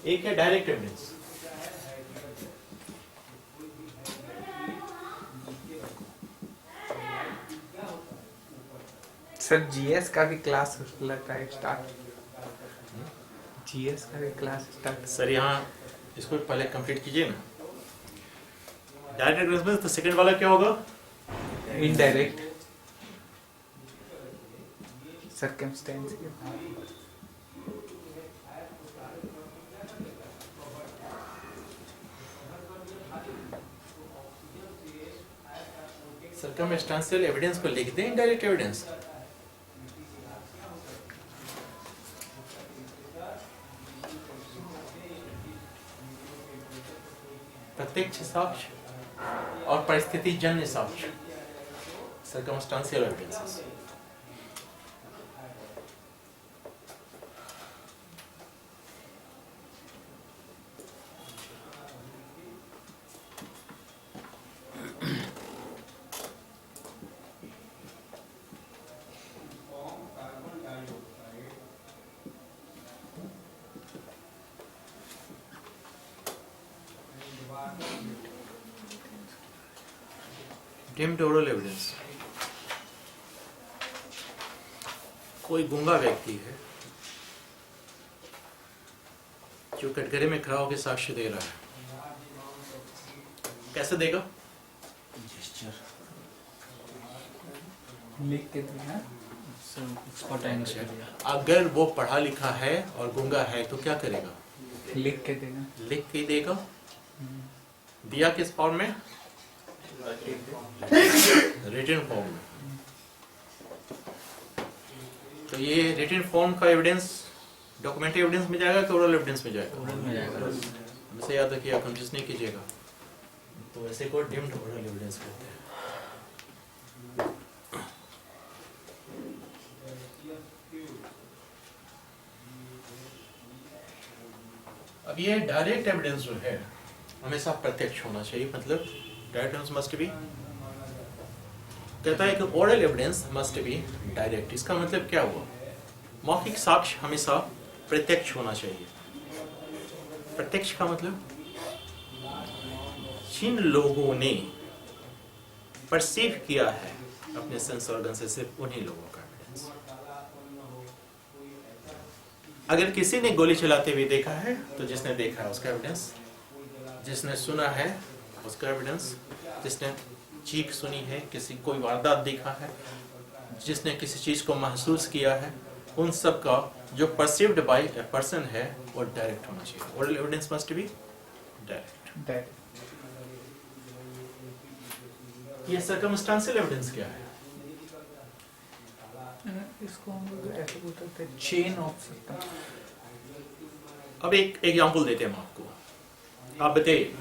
एक है डायरेक्ट एविडेंस। सर जीएस का भी क्लास लगता है स्टार्ट, जीएस का भी क्लास स्टार्ट। सर यहाँ इसको पहले कंप्लीट कीजिए ना। डायरेक्ट एविडेंस में तो सेकंड वाला क्या होगा? इनडायरेक्ट। सर्कमस्टेंस सर्कमस्टेंशियल एविडेंस को लिख दें इनडायरेक्ट एविडेंस। प्रत्यक्ष साक्ष्य और परिस्थिति जन्य साक्ष्य, circumstantial evidences. Deemed oral evidence। कोई गूंगा व्यक्ति है जो कटघरे में खड़ा होकर साक्ष्य दे रहा है, कैसे देगा? जेस्चर लिख के देना। अगर वो पढ़ा लिखा है और गूंगा है तो क्या करेगा? लिख के देना। लिख के देगा। दिया किस फॉर्म में? रिटन फॉर्म में। तो ये रिटन फॉर्म का एविडेंस डॉक्यूमेंट्री एविडेंस में जाएगा कि ओरल एविडेंस में जाएगा? ओरल में जाएगा। हमेशा याद रखिए, कंफ्यूज नहीं कीजिएगा। तो ऐसे को डीम्ड ओरल एविडेंस कहते हैं। अब ये डायरेक्ट एविडेंस जो है हमेशा प्रत्यक्ष होना चाहिए, मतलब डायरेक्ट एविडेंस मस्ट बी, कहता है कि oral evidence must be direct. इसका मतलब क्या हुआ? मौखिक साक्ष्य हमेशा प्रत्यक्ष होना चाहिए। प्रत्यक्ष का मतलब जिन लोगों ने परसीव किया है अपने सेंस ऑर्गन से, सिर्फ उन्हीं लोगों का एविडेंस। अगर किसी ने गोली चलाते हुए देखा है तो जिसने देखा है उसका एविडेंस, जिसने सुना है उसका एविडेंस, जिसने चीख सुनी है, किसी कोई वारदात देखा है, जिसने किसी चीज को महसूस किया है, उन सब का जो परसीव्ड बाय ए पर्सन है वो डायरेक्ट होना चाहिए। Oral evidence must be direct. ये सर्कमस्टेंशियल एविडेंस क्या है? इसको हम लोग ऐसे बोल सकते हैं चेन ऑफ सकता। अब एक एग्जांपल देते हैं हम आपको। आप बताइए,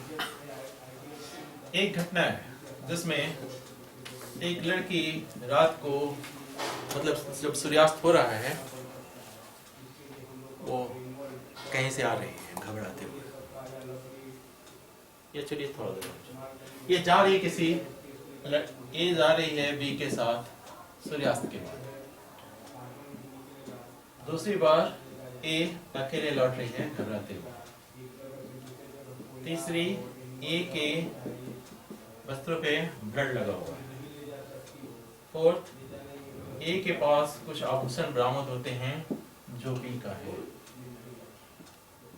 एक घटना है जिसमें एक लड़की रात को, मतलब जब सूर्यास्त हो रहा है, वो कहीं से आ रही है घबराते हुए। ये चलिए थोड़ा देर, ये जा रही किसी, ये जा रही है बी के साथ सूर्यास्त के बाद। दूसरी बार ए अकेले लौट रही है घबराते हुए। तीसरी, ए के वस्त्रों पे ब्लड लगा हुआ है। फोर्थ, ए के पास कुछ आभूषण बरामद होते हैं जो बी का है।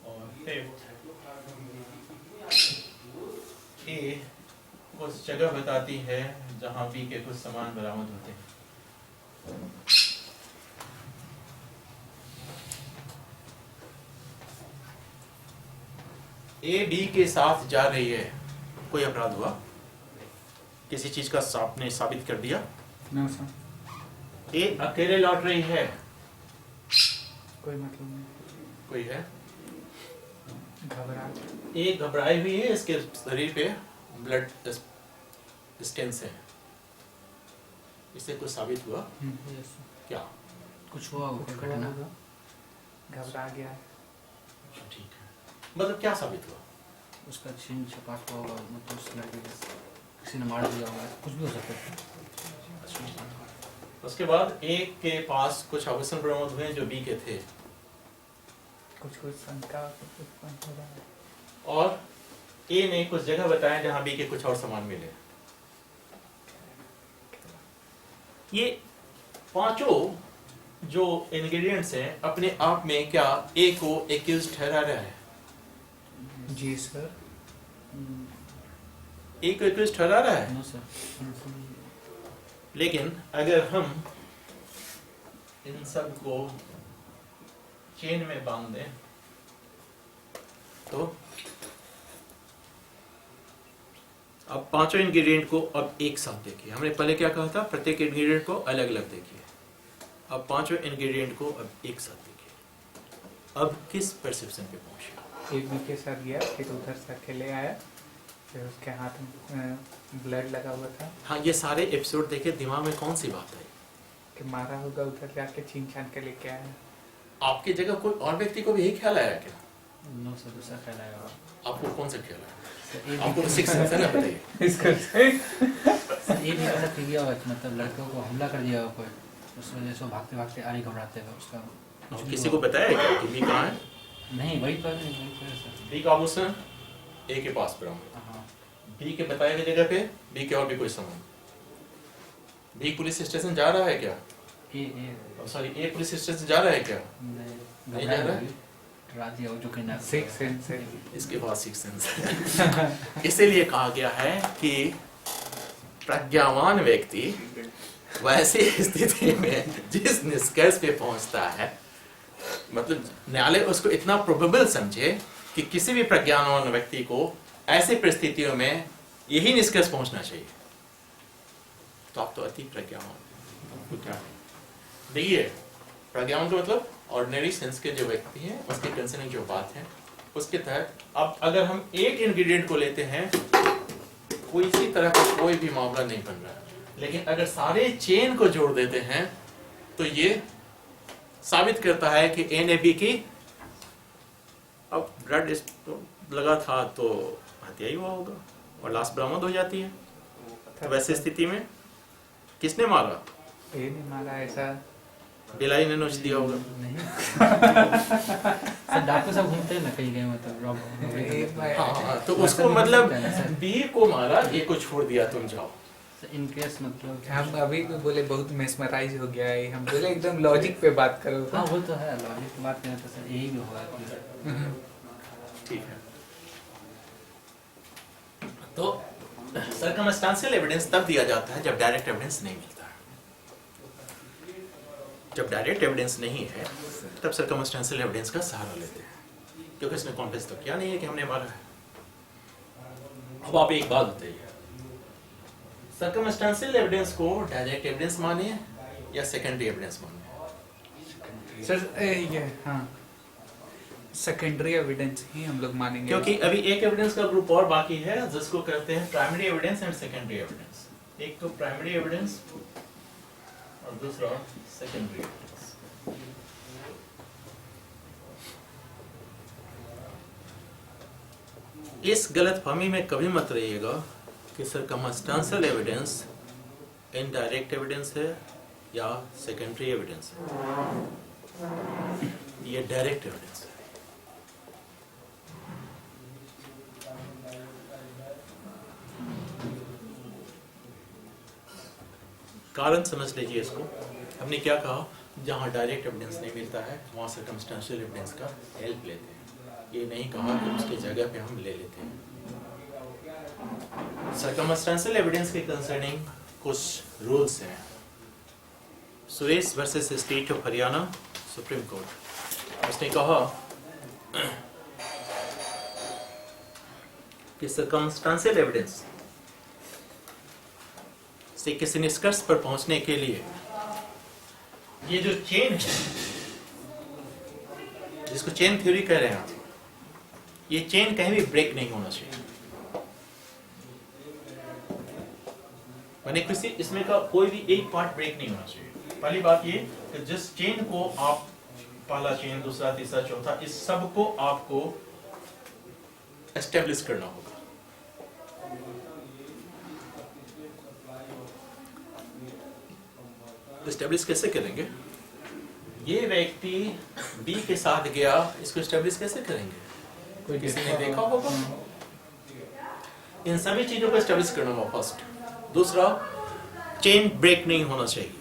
और फिफ्थ, ए उस जगह बताती है जहां बी के कुछ सामान बरामद होते हैं। ए बी के साथ जा रही है, कोई अपराध हुआ? किसी चीज का आपने साबित कर दिया? No sir. ए अकेले लौट रही है, कोई मतलब नहीं। कोई है? घबरा ए घबराई हुई है, इसके शरीर पे ब्लड स्टेन्स है, इससे कुछ साबित हुआ? क्या? कुछ हुआ होगा घटना। घबरा गया है। ठीक है, मतलब क्या साबित हुआ? उसका छीन छपाट हुआ होगा, मतलब उस लड़के को किसी ने मार दिया होगा, कुछ भी हो सकता है। उसके बाद ए के पास कुछ आभूषण बरामद हुए जो बी के थे, कुछ शंका उत्पन्न हो रहा है। और ए ने कुछ जगह बताया जहां बी के कुछ और सामान मिले। ये पांचों जो इंग्रेडिएंट्स हैं अपने आप में क्या ए को एक्यूज ठहरा रहा है? जी सर। ए को एक्यूज ठहरा रहा है। No sir. लेकिन अगर हम इन सब को चेन में बांध दें तो अब पांचों इंग्रेडिएंट को अब एक साथ देखिए। हमने पहले क्या कहा था, प्रत्येक इंग्रेडिएंट को अलग अलग देखिए। अब पांचों इंग्रेडिएंट को अब एक साथ देखिए। अब किस परसेप्शन पे पहुंचे? एक के साथ गया, फिर उधर से अकेले आया, फिर उसके हाथ में ब्लड लगा हुआ था हाँ, ये सारे एपिसोड देखे, दिमाग में कौन सी बात है? कि मारा होगा, उधर जाके छीन छान के लेके आया। आपकी जगह कोई और व्यक्ति को भी यही ख्याल आया क्या? नो सर, दूसरा ख्याल आया होगा। आपको कौन सा ख्याल आया? सर, ये आपको तो भी- 6 सेंस है ना, बताइए। इसको से सर, ये भी ऐसा किया होगा कि मतलब लड़कों को हमला कर दिया होगा कोई, उस वजह से वो भागते भागते आगे घबराते हुए उसका कुछ भी किसी को हुआ। बताया क्या कि बी कहाँ है? नहीं, वही तो है सर। बी का ऑपोजिशन ए के पास पर हाँ, बी के बताए गए जगह पे बी के और भी कोई सामान। बी पुलिस स्टेशन जा रहा है क्या? सॉरी, ए पुलिस स्टेशन जा रहा है क्या? नहीं जा रहा है? डरा दिया वो जो कहना सिक्स सेंस है। इसके पास 6 सेंस है। इसीलिए कहा गया है कि प्रज्ञावान व्यक्ति वैसी स्थिति में जिस निष्कर्ष पे पहुंचता है, मतलब न्यायालय उसको इतना प्रोबेबल समझे कि किसी भी प्रज्ञावान व्यक्ति को ऐसी परिस्थितियों में यही निष्कर्ष पहुंचना चाहिए। तो आप तो अति प्रज्ञावान। आपको क्या है? देखिए, प्रज्ञावान का मतलब ऑर्डिनरी सेंस के जो व्यक्ति हैं उसके कंसर्निंग जो बात है उसके तहत। अब अगर हम एक इंग्रेडिएंट को लेते हैं, कोई इसी तरह का कोई भी मामला नहीं बन रहा है, लेकिन अगर सारे चेन को जोड़ देते हैं तो ये साबित करता है कि ए ने बी की, अब ब्लड लगा था तो हत्या ही हुआ होगा और लाश बरामद हो जाती है। तो वैसी स्थिति में किसने मारा? ये नहीं मारा, ऐसा बिलाई ने नोच दिया होगा। नहीं सर, डॉक्टर सब घूमते हैं ना कहीं गए, मतलब हाँ, तो उसको मतलब बी को मारा, ए को छोड़ दिया, तुम जाओ। इन केस मतलब हम अभी भी बोले बहुत मेस्मराइज हो गया है। हम बोले एकदम लॉजिक पे बात करो। हाँ, वो तो है, लॉजिक की बात करें तो सर यही भी होगा कि ठीक है, तो सर्कमस्टेंशियल एविडेंस तब दिया जाता है जब डायरेक्ट एविडेंस नहीं मिलता है। जब डायरेक्ट एविडेंस नहीं है तब सर्कमस्टेंशियल एविडेंस का सहारा लेते हैं, क्योंकि इसने कॉन्फेस तो किया नहीं है कि हमने मारा है। अब आप एक बात बताइए, सर्कमस्टेंशियल एविडेंस को डायरेक्ट एविडेंस माने या सेकेंडरी एविडेंस माने? सर ये हाँ, सेकेंडरी एविडेंस ही हम लोग मानेंगे, क्योंकि अभी एक एविडेंस का ग्रुप और बाकी है जिसको कहते हैं primary evidence and secondary evidence. एक तो प्राइमरी एविडेंस और दूसरा सेकेंडरी एविडेंस। इस गलतफहमी में कभी मत रहिएगा कि सर्कमस्टेंशियल एविडेंस इनडायरेक्ट एविडेंस है या सेकेंडरी एविडेंस है। ये डायरेक्ट एविडेंस है। कारण समझ लीजिए इसको। हमने क्या कहा, जहाँ डायरेक्ट एविडेंस नहीं मिलता है वहाँ सर्कमस्टेंशियल एविडेंस का हेल्प लेते हैं। ये नहीं कहा कि उसके जगह पे हम ले लेते हैं। सर्कमस्टेंशियल एविडेंस के कंसर्निंग कुछ रूल्स हैं। Suresh versus state of Haryana supreme court, उसने कहा कि सर्कमस्टेंशियल एविडेंस से किसी निष्कर्ष पर पहुंचने के लिए ये जो चेन है, जिसको चेन थ्योरी कह रहे हैं आप, ये चेन कहीं भी ब्रेक नहीं होना चाहिए। माने किसी इसमें का कोई भी एक पार्ट ब्रेक नहीं होना चाहिए। पहली बात ये कि जिस चेन को आप, पहला चेन, दूसरा, तीसरा, चौथा, इस सब को आपको एस्टेब्लिश करना होगा। एस्टेब्लिश कैसे करेंगे? ये व्यक्ति बी के साथ गया, इसको एस्टेब्लिश कैसे करेंगे? कोई किसी ने देखा होगा? इन सभी चीजों को एस्टेब्लिश करना होगा फर्स्ट। दूसरा, चेन ब्रेक नहीं होना चाहिए।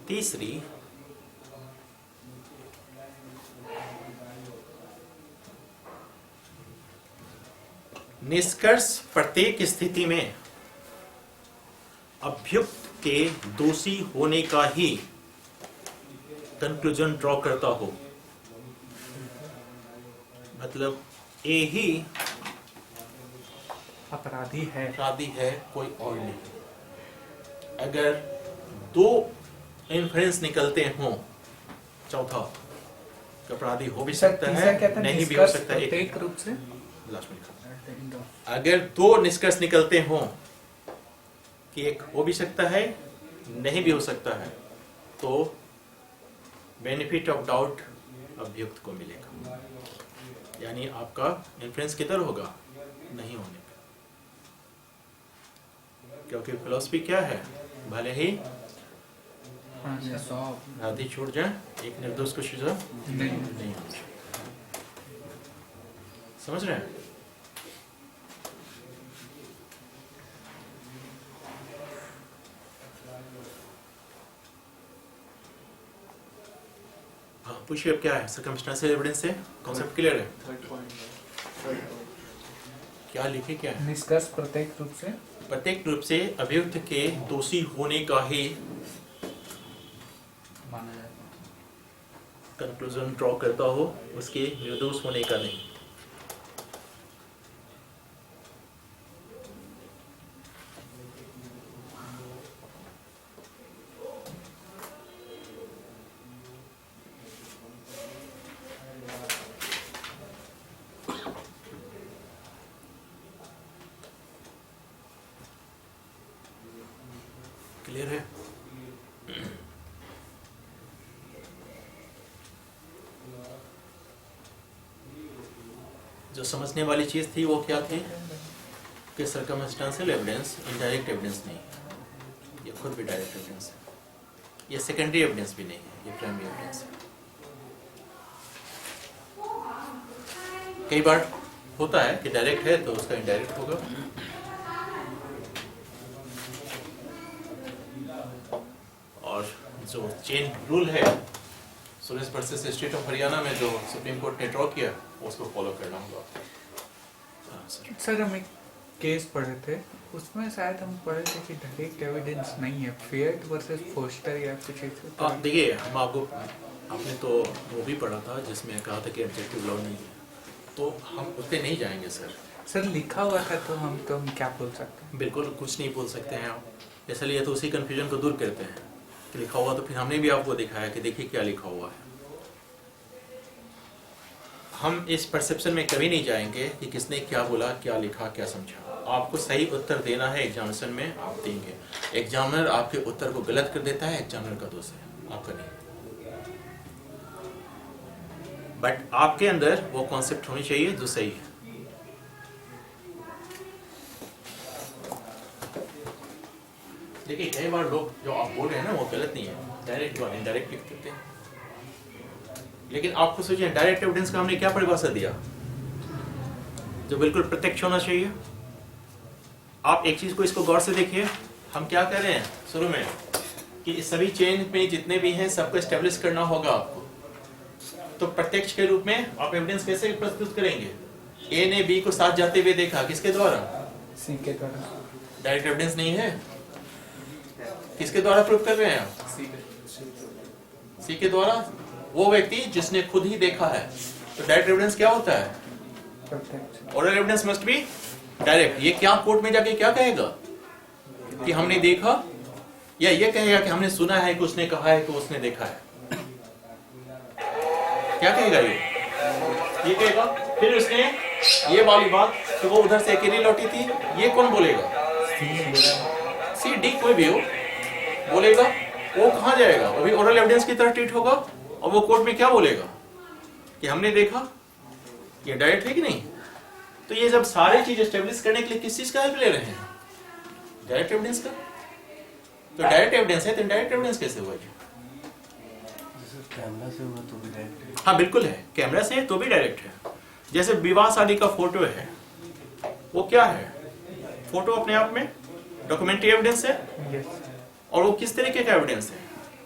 तीसरी, निष्कर्ष प्रत्येक स्थिति में अभियुक्त के दोषी होने का ही कंक्लूजन ड्रॉ करता हो, मतलब ए ही अपराधी है। अपराधी है, कोई और नहीं। अगर दो इन्फ्रेंस निकलते हों, चौथा अपराधी हो भी सकता है, नहीं भी हो सकता है। प्रत्येक रूप से लास्ट में अगर दो निष्कर्ष निकलते हों कि एक हो भी सकता है, नहीं भी हो सकता है, तो बेनिफिट ऑफ डाउट अभियुक्त को मिलेगा। यानी आपका इन्फ्रेंस किधर होगा? नहीं होने पे। क्योंकि फिलॉसफी क्या है? भले ही आधी छूट जाए, एक निर्दोष को सजा नहीं होनी चाहिए। समझ रहे हैं? हाँ, पूछिए अब क्या है? सर्कमस्टेंशियल एविडेंस से कॉन्सेप्ट क्लियर है? थर्ड पॉइंट क्या लिखे क्या है? निष्कर्ष प्रत्येक रूप से अभियुक्त के दोषी होने का ही माना जाता है। कंक्लूजन ड्रॉ करता हो, उसके निर्दोष होने का नहीं। क्लियर है? जो समझने वाली चीज थी वो क्या थी कि सर्कमस्टेंशियल एविडेंस इनडायरेक्ट एविडेंस नहीं है, ये खुद भी डायरेक्ट एविडेंस है। ये सेकेंडरी एविडेंस भी नहीं है, ये प्राइमरी एविडेंस है। कई बार होता है कि डायरेक्ट है तो उसका इनडायरेक्ट होगा। और जो चेन रूल है Suresh versus state of Haryana में जो सुप्रीम कोर्ट ने ड्रॉ किया, उसको फॉलो करना होगा। सर हम एक केस पढ़े थे, उसमें शायद हम पढ़े थे कि डायरेक्ट एविडेंस नहीं है, फिएट वर्सेस फोस्टर या कुछ ऐसा। देखिए, हम आपने तो वो भी पढ़ा था जिसमें कहा था कि ऑब्जेक्टिव लॉ नहीं है, तो हम उस पर नहीं जाएंगे सर। सर लिखा हुआ था तो हम क्या बोल सकते हैं? बिल्कुल कुछ नहीं बोल सकते हैं आप, इसलिए तो उसी कन्फ्यूजन को दूर करते हैं कि लिखा हुआ, तो फिर हमने भी आपको दिखाया कि देखिए क्या लिखा हुआ है। हम इस परसेप्शन में कभी नहीं जाएंगे कि किसने क्या बोला, क्या लिखा, क्या समझा। आपको सही उत्तर देना है एग्जामिनेशन में, आप देंगे। एग्जामिनर आपके उत्तर को गलत कर देता है, एग्जामिनर का दोष है, आपका नहीं। बट आपके अंदर वो कॉन्सेप्ट होनी चाहिए जो सही है। देखिए, कई बार लोग जो आप बोल रहे हैं ना वो गलत नहीं है, डायरेक्ट और इनडायरेक्ट लिख देते हैं। लेकिन आपको सोचिए, डायरेक्ट एविडेंस का हमने क्या परिभाषा दिया? जो बिल्कुल प्रत्यक्ष होना चाहिए। आप एक चीज को इसको गौर से देखिए, हम क्या कर रहे हैं शुरू में कि इस सभी चेन में जितने भी हैं सबको एस्टेब्लिश करना होगा आपको। तो प्रत्यक्ष के रूप में आप एविडेंस कैसे प्रस्तुत करेंगे? ए ने बी को साथ जाते हुए देखा, किसके द्वारा? सी के द्वारा। डायरेक्ट एविडेंस नहीं है, किसके द्वारा प्रूव कर रहे हैं आप? सी के द्वारा, वो व्यक्ति जिसने खुद ही देखा है। तो डायरेक्ट एविडेंस क्या होता है? Oral evidence must be direct. ये क्या कोर्ट में जाके क्या कहेगा कि हमने देखा, या ये कहेगा कि हमने सुना है कि उसने कहा है कि उसने देखा है? क्या कहेगा ये कहेगा। फिर उसने ये वाली बात कि वो उधर से अकेली लौटी थी, ये कौन बोलेगा? सी डी कोई भी हो बोलेगा। वो कहाँ जाएगा? वो भी ओरल एविडेंस की तरह ट्रीट होगा। और वो कोर्ट में क्या बोलेगा कि हमने देखा। ये डायरेक्ट है कि नहीं? तो ये जब सारे चीज एस्टेब्लिश करने के लिए किस चीज का हेल्प ले रहे हैं? डायरेक्ट एविडेंस का। तो डायरेक्ट एविडेंस है तो इनडायरेक्ट एविडेंस कैसे हुआ? कैमरा से हुआ तो भी डायरेक्ट है। हाँ बिल्कुल है, कैमरा से तो भी डायरेक्ट है। जैसे विवाह शादी का फोटो है, वो क्या है? फोटो अपने आप में डॉक्यूमेंट्री एविडेंस है। और वो किस तरीके का एविडेंस है?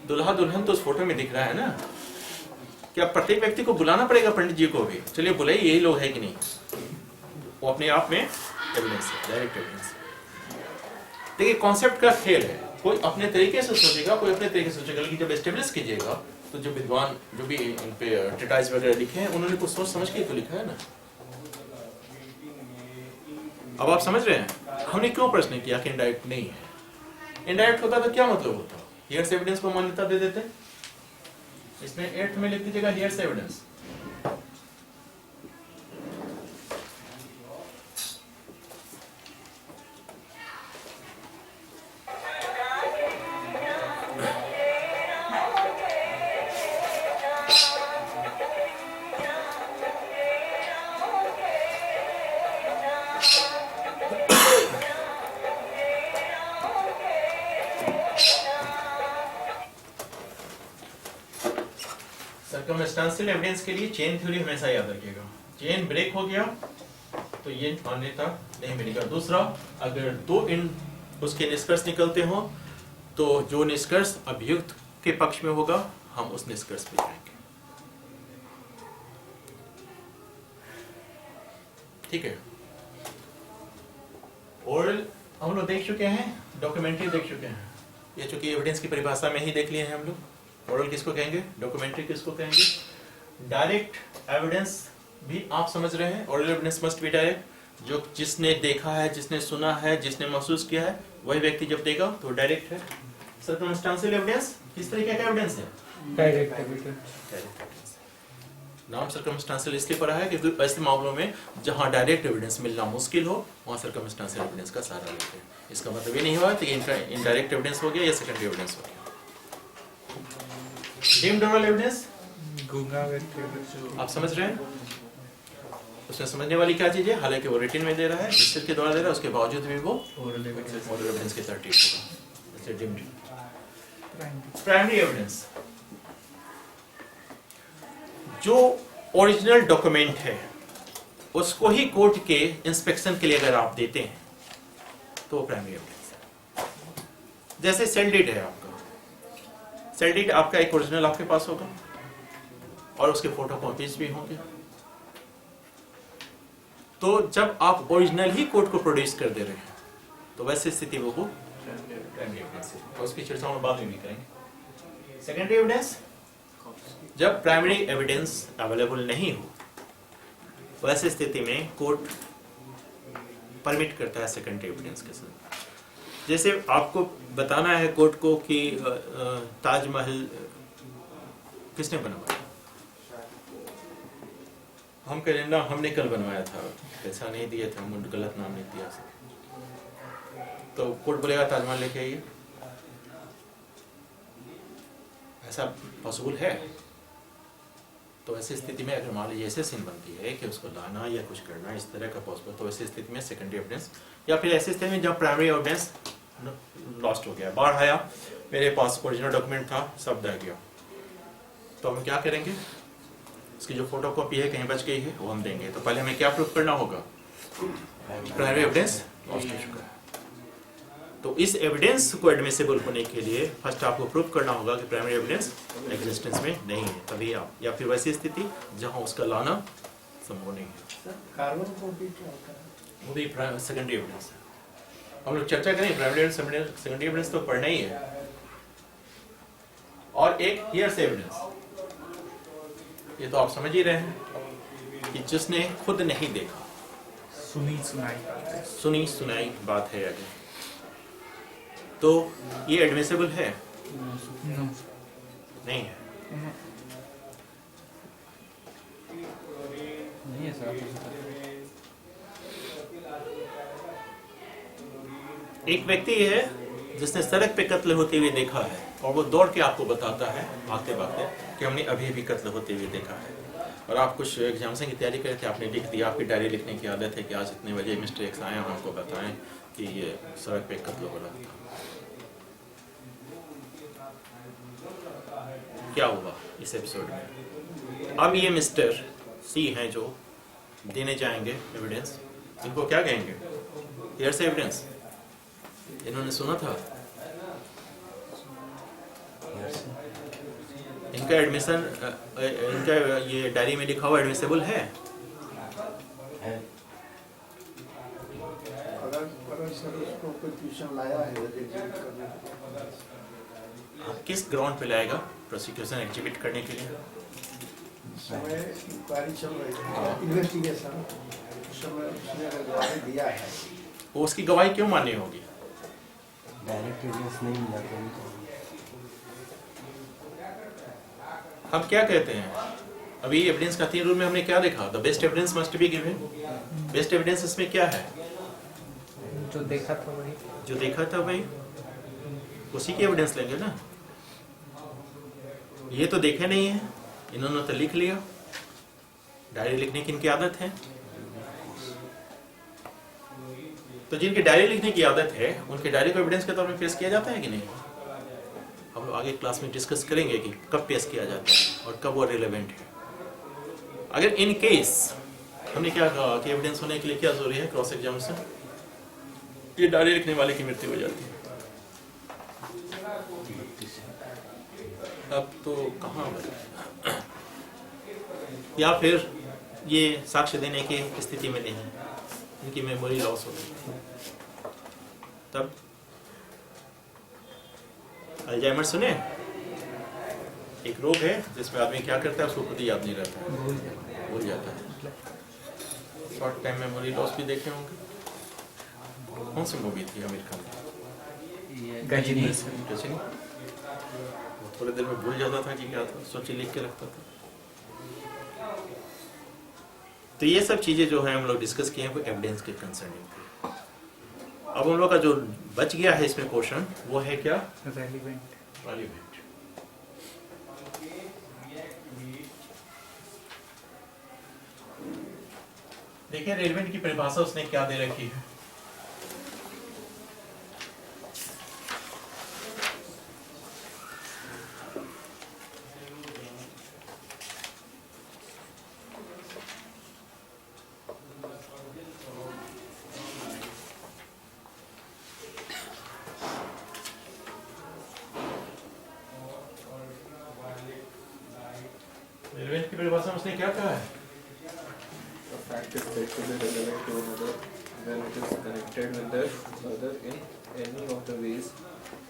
दुल्हा दुल्हन तो उस फोटो में दिख रहा है ना। क्या प्रत्येक व्यक्ति को बुलाना पड़ेगा? पंडित जी को भी चलिए बुलाइए, यही लोग है कि नहीं? वो अपने आप में एविडेंस है, डायरेक्ट एविडेंस। देखिए, कॉन्सेप्ट का खेल है। कोई अपने तरीके से सोचेगा, कोई अपने तरीके से सोचेगा, लेकिन जब एस्टेब्लिश कीजिएगा तो जो विद्वान जो भी इन पे ट्रिटाइज वगैरह लिखे हैं उन्होंने कुछ सोच समझ के तो लिखा है ना। अब आप समझ रहे हैं हमने क्यों प्रश्न किया कि इनडायरेक्ट नहीं है। इनडायरेक्ट होता तो क्या मतलब होता, हियर्स एविडेंस को मान्यता दे देते। इसमें 8th में लिख दीजिएगा हियर्स एविडेंस। सर्कमस्टेंशियल एविडेंस के लिए चेन थ्योरी हमेशा याद रखिएगा। चेन ब्रेक हो गया तो ये मान्यता नहीं मिलेगा। दूसरा, अगर दो इन उसके निष्कर्ष निकलते हो तो जो निष्कर्ष अभियुक्त के पक्ष में होगा हम उस निष्कर्ष पे जाएंगे। ठीक है। ओरल हम लोग देख चुके हैं, डॉक्यूमेंट्री देख चुके हैं। ये चूंकि एविडेंस की परिभाषा में ही देख लिए हैं हम लोग। ओरल किसको कहेंगे, डॉक्यूमेंट्री किसको कहेंगे। डायरेक्ट एविडेंस भी आप समझ रहे हैं। Oral evidence must be direct. जो जिसने देखा है, जिसने सुना है, जिसने महसूस किया है, वही व्यक्ति जब देगा तो डायरेक्ट है। सर्कमस्टेंशियल एविडेंस किस तरीके का एविडेंस है, डायरेक्ट एविडेंस। नाम सर्कमस्टेंशियल इसलिए पड़ा है कि ऐसे मामलों में जहां डायरेक्ट एविडेंस मिलना मुश्किल हो वहां सर्कमस्टेंशियल एविडेंस का सहारा लेते हैं। इसका मतलब ये नहीं हुआ कि इनडायरेक्ट एविडेंस हो गया या सेकेंडरी एविडेंस हो गया। डीम्ड ओरल एविडेंस, गूंगा व्यक्ति आप समझ रहे हैं। उसमें समझने वाली क्या चीज है, हालांकि वो रिटन में दे रहा है, जिससे के द्वारा दे रहा है, उसके बावजूद भी वो ओरल एविडेंस। ओरल एविडेंस के साथ ट्रीट होगा। जैसे डीम्ड प्राइमरी एविडेंस, जो ओरिजिनल डॉक्यूमेंट है उसको ही कोर्ट के इंस्पेक्शन के लिए अगर आप देते हैं तो प्राइमरी एविडेंस है। जैसे सेल डीड है आपका, सेल डीड आपका एक ओरिजिनल आपके पास होगा और उसके फोटो कॉपीज भी होंगे। तो जब आप ओरिजिनल ही कोर्ट को प्रोड्यूस कर दे रहे हैं तो वैसी स्थिति वो प्राइमरी एविडेंस है। और उसकी चर्चा हम बाद में भी करेंगे। सेकेंडरी एविडेंस, जब प्राइमरी एविडेंस अवेलेबल नहीं हो वैसे स्थिति में कोर्ट परमिट करता है सेकेंडरी एविडेंस के साथ। जैसे आपको बताना है कोर्ट को कि ताजमहल किसने बनवाया, हम कह रहे ना हमने कल बनवाया था, पैसा नहीं दिया था, मुझे गलत नाम नहीं दिया, तो कोर्ट बोलेगा ताजमहल लेके आइए। ऐसा पॉसिबल है। तो ऐसी स्थिति में अगर मान लीजिए ऐसे सीन बनती है कि उसको लाना या कुछ करना इस तरह का पॉसिबल, तो ऐसी स्थिति में सेकेंडरी एविडेंस, या फिर ऐसी स्थिति में जब प्राइमरी एविडेंस लॉस्ट हो गया, बाढ़ आया, मेरे पास ओरिजिनल डॉक्यूमेंट था, सब दह गया, तो हम क्या करेंगे, इसकी जो फोटो कॉपी है कहीं बच गई है वो हम देंगे। तो पहले हमें क्या प्रूफ करना होगा, प्राइमरी एविडेंस लॉस्ट हो चुका है। तो इस एविडेंस को एडमिसिबल होने के लिए फर्स्ट आपको प्रूफ करना होगा कि प्राइमरी एविडेंस एग्जिस्टेंस में नहीं है, तभी आप, या फिर वैसी स्थिति जहां उसका लाना संभव नहीं है। कार्बन कॉपी क्या होता है? वो भी सेकेंडरी एविडेंस है। हम लोग चर्चा करें प्राइमरी एविडेंस, सेकेंडरी एविडेंस तो पढ़ना ही है। और एक हियर्स एविडेंस, ये तो आप समझ ही रहे हैं कि जिसने खुद नहीं देखा, सुनी सुनाई बात है अगर, तो ये एडमिसिबल है नहीं है। नहीं है सर। एक व्यक्ति है जिसने सड़क पे कत्ल होते हुए देखा है और वो दौड़ के आपको बताता है भागते भागते कि हमने अभी अभी कत्ल होते हुए देखा है। और आप कुछ एग्जामिनेशन की तैयारी कर रहे थे, आपने लिख दिया, आपकी डायरी लिखने की आदत है कि आज इतने बजे मिस्टर एक्स आए, हमको बताएं कि ये सड़क पे कत्ल हो रहा था। क्या हुआ इस एपिसोड में, अब ये मिस्टर सी हैं जो देने जाएंगे एविडेंस, इनको क्या कहेंगे, हियर्स एविडेंस। इन्होंने सुना था, इनका एडमिशन, इनका ये डायरी में लिखा हुआ एडमिसिबल है। अगर पर सर उसको कोई ट्यूशन लाया है एग्जिबिट करने के लिए? किस ग्राउंड पे लाएगा प्रोसिक्यूशन एग्जिबिट करने के लिए? उस समय इंक्वायरी चल रही थी, इन्वेस्टिगेशन, उस समय उसने अगर गवाही दिया है वो उसकी गवाही क्यों माननी होगी? डायरेक्ट एविडेंस नहीं मिला तो हम क्या कहते हैं अभी एविडेंस का 3 रूल में हमने क्या देखा? The best evidence must be given. Best evidence इसमें क्या है? जो देखा था वही। जो देखा था भाई उसी की एविडेंस लेंगे ना। ये तो देखे नहीं है, इन्होंने तो लिख लिया। डायरी लिखने की इनकी आदत है, तो जिनकी डायरी लिखने की आदत है उनके डायरी को एविडेंस के तौर में पेश किया जाता है कि नहीं? हम लोग आगे क्लास में डिस्कस करेंगे कि कब पेश किया जाता है और कब वो रिलेवेंट है। अगर इन केस हमने क्या कहा कि एविडेंस होने के लिए क्या जरूरी है? Cross examination. ये डायरी लिखने वाले की मृत्यु हो जाती है। अब तो कहाँ बचे? या फिर ये साक्ष्य देने की स्थिति में नहीं है, इनकी मेमोरी लॉस हो गई। तब अल्जाइमर सुने, एक रोग है जिसमें आदमी क्या करता है उसको खुद ही याद नहीं रहता है, भूल जाता है। शॉर्ट टाइम मेमोरी लॉस भी देखे होंगे। कौन सी मूवी थी आमिर खान की? गजनी। गजनी। वो थोड़ी देर में भूल जाता था कि क्या था, सोची लिख के रखता था। तो ये सब चीजें जो है हम लोग डिस्कस किए हैं वो एविडेंस के कंसर्निंग थे। अब हम लोग का जो बच गया है इसमें क्वेश्चन वो है क्या? रेलिवेंट। रेलिवेंट। देखिए रेलिवेंट की परिभाषा उसने क्या दे रखी है। रेलिवेंट की परिभाषा में उसने क्या कहा है? A fact is said to be relevant to another when it is connected with the other in any of the ways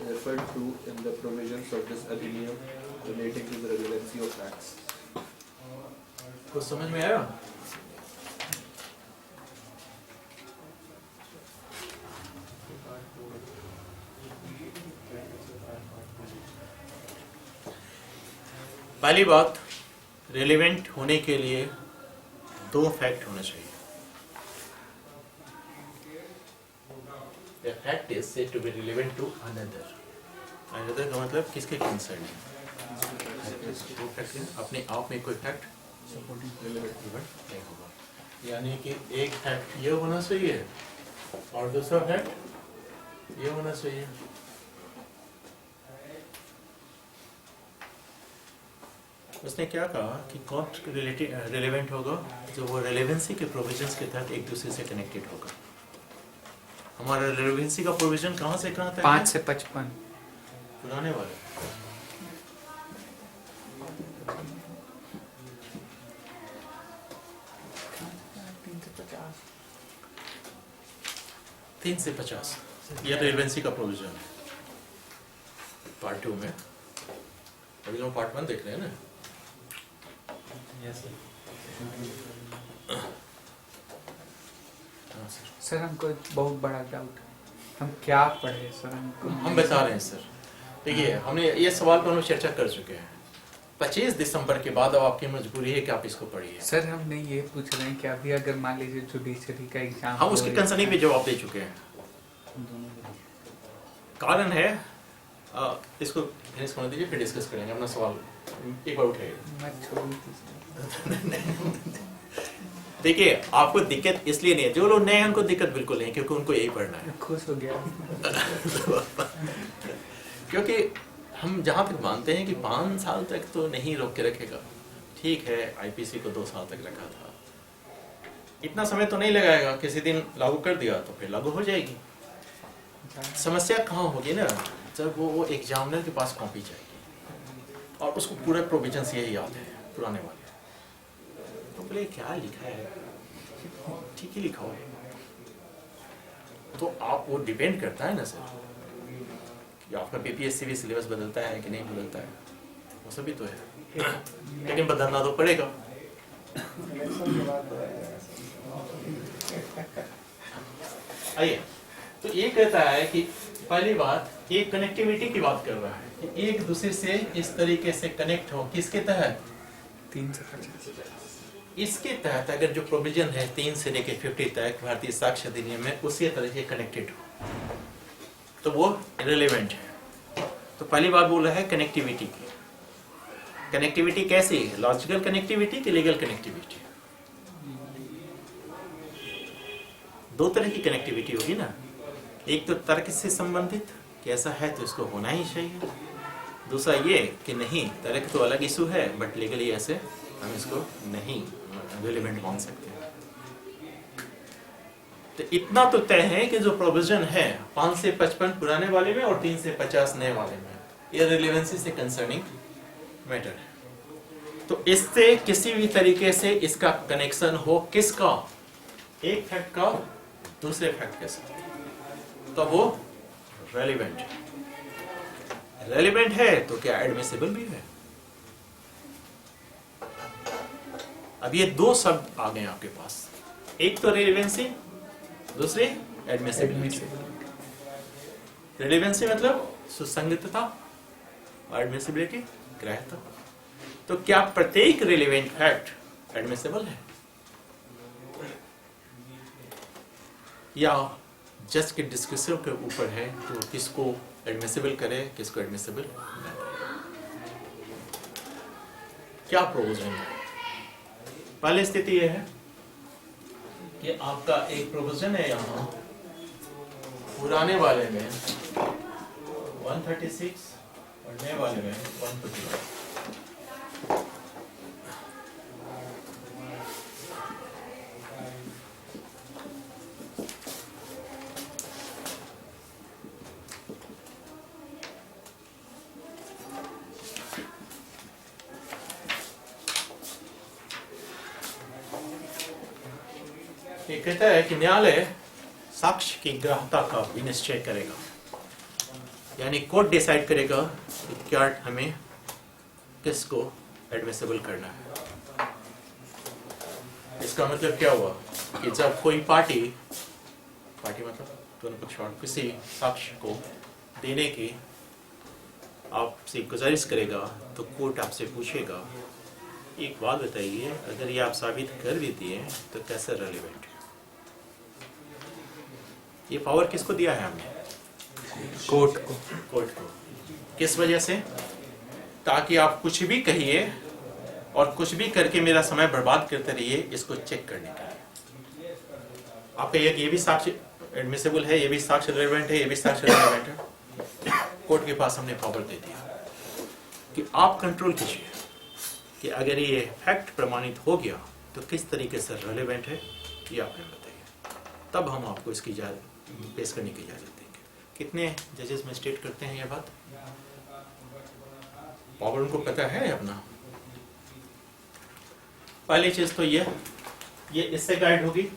referred to in the provisions of this अधिनियम relating to the relevancy of facts. कुछ समझ में आया? पहली बात, रेलेवेंट होने के लिए 2 फैक्ट होने चाहिए। The fact is said to be relevant to another. Another का मतलब किसके कंसर्न है? वो फैक्ट अपने आप में कोई फैक्ट रिलेवेंट नहीं होगा। यानी कि एक फैक्ट ये होना चाहिए और दूसरा फैक्ट ये होना चाहिए। उसने क्या कहा कि कौन रिलेवेंट होगा? जो वो रेलेवेंसी के प्रोविजंस के तहत एक दूसरे से कनेक्टेड होगा। हमारा रेलेवेंसी का प्रोविजन कहाँ से कहाँ तक? 5 से 55 पुराने वाले। तीन से 50 ये रेलेवेंसी का प्रोविजन है पार्ट 2 में। अभी हम पार्ट 1 देख रहे हैं ना। सर हमको एक बहुत बड़ा डाउट है, हम क्या पढ़े सर? हमको हम बता रहे हैं सर। देखिए हमने ये सवाल पर हम चर्चा कर चुके हैं। 25 दिसंबर के बाद अब आपकी मजबूरी है कि आप इसको पढ़िए। सर हम नहीं ये पूछ रहे हैं कि अभी अगर मान लीजिए जुडिशरी का एग्जाम हम उसके कंसर्निंग पे जवाब दे चुके हैं। कारण है इसको फिनिश होने दीजिए, फिर डिस्कस करेंगे। अपना सवाल एक बार उठाइए। मैं छोड़ दी। देखिए आपको दिक्कत इसलिए नहीं है, जो लोग नए हैं उनको दिक्कत बिल्कुल नहीं, क्योंकि उनको यही पढ़ना है। खुश हो गया। क्योंकि हम जहाँ तक मानते हैं कि 5 साल तक तो नहीं रोक के रखेगा। ठीक है आईपीसी को 2 साल तक रखा था, इतना समय तो नहीं लगाएगा। किसी दिन लागू कर दिया तो फिर लागू हो जाएगी। समस्या कहाँ होगी ना, जब वो एग्जामिनर के पास कॉपी जाएगी और उसको पूरा प्रोविजंस यही याद है पुराने वाले, तो बोले क्या लिखा है, ठीक ही लिखा हो। तो आप वो डिपेंड करता है ना सर कि आपका बीपीएससी भी सिलेबस बदलता है कि नहीं बदलता है, वो सभी तो है, लेकिन बदलना तो पड़ेगा। इलेक्शन के बाद आइए, तो ये कहता है कि पहली बात ये कनेक्टिविटी की बात कर रहा है कि एक दूसरे से इस तरीके से कनेक्ट हो, किसके तहत? 3 से 50। इसके तहत अगर जो प्रोविजन है 3 से लेकर 50 तक भारतीय साक्ष्य अधिनियम में उसी तरह से कनेक्टेड हो तो वो रिलेवेंट है। तो पहली बात बोल रहा है कनेक्टिविटी की। कनेक्टिविटी कैसी? लॉजिकल कनेक्टिविटी की लीगल कनेक्टिविटी? दो तरह की कनेक्टिविटी होगी ना, एक तो तर्क से संबंधित कि ऐसा है तो इसको होना ही चाहिए, दूसरा ये कि नहीं तर्क तो अलग इशू है बट लीगली ऐसे हम इसको नहीं रिलेवेंट मान सकते। तो इतना तो तय है कि जो प्रोविजन है 5 से 55 पुराने वाले में और 3 से 50 नए वाले में, ये रिलेवेंसी से कंसर्निंग मैटर है। तो इससे किसी भी तरीके से इसका कनेक्शन हो किसका? एक फैक्ट का दूसरे फैक्ट के साथ, तो वो रेलिवेंट है। रेलिवेंट है तो क्या एडमिसिबल भी है? अब ये दो शब्द आ गए आपके पास, एक तो रेलिवेंसी, दूसरी एडमिसिबिलिटी। रेलिवेंसी मतलब सुसंगतता और एडमिसिबिलिटी ग्राह्यता। तो क्या प्रत्येक रेलिवेंट फैक्ट एडमिसिबल है या जज के डिस्कशन के ऊपर है तो किसको एडमिसिबल करे किसको एडमिसिबल न करे? क्या प्रोविजन है? पहली स्थिति यह है कि आपका एक प्रोविजन है यहाँ पुराने वाले में 136 और नए वाले में 151। ये कहता है कि न्यायालय साक्ष्य की ग्राह्यता का विनिश्चय करेगा, यानी कोर्ट डिसाइड करेगा कि क्या हमें किसको एडमिसिबल करना है। इसका मतलब क्या हुआ कि जब कोई पार्टी मतलब दोनों पक्षों किसी साक्ष्य को देने की आपसे गुजारिश करेगा तो कोर्ट आपसे पूछेगा एक बात बताइए, अगर ये आप साबित कर भी दिए तो कैसे रेलिवेंट? ये पावर किसको दिया है हमने? कोर्ट को। किस वजह से? ताकि आप कुछ भी कहिए और कुछ भी करके मेरा समय बर्बाद करते रहिए इसको चेक करने के लिए। आप कहिए कि ये भी साक्ष्य एडमिसिबल है, ये भी साक्ष्य रेलेवेंट है, ये भी साक्ष्य रेलेवेंट है। कोर्ट के पास हमने पावर दे दिया कि आप कंट्रोल कीजिए कि अगर ये फैक्ट प्रमाणित हो गया तो किस तरीके से रेलेवेंट है ये आप हमें बताइए, तब हम आपको इसकी पेश करने की इजाजत देंगे। कितने जजेस में स्टेट करते हैं ये बात? पावर उनको पता है अपना। पहली चीज तो ये इससे गाइड होगी।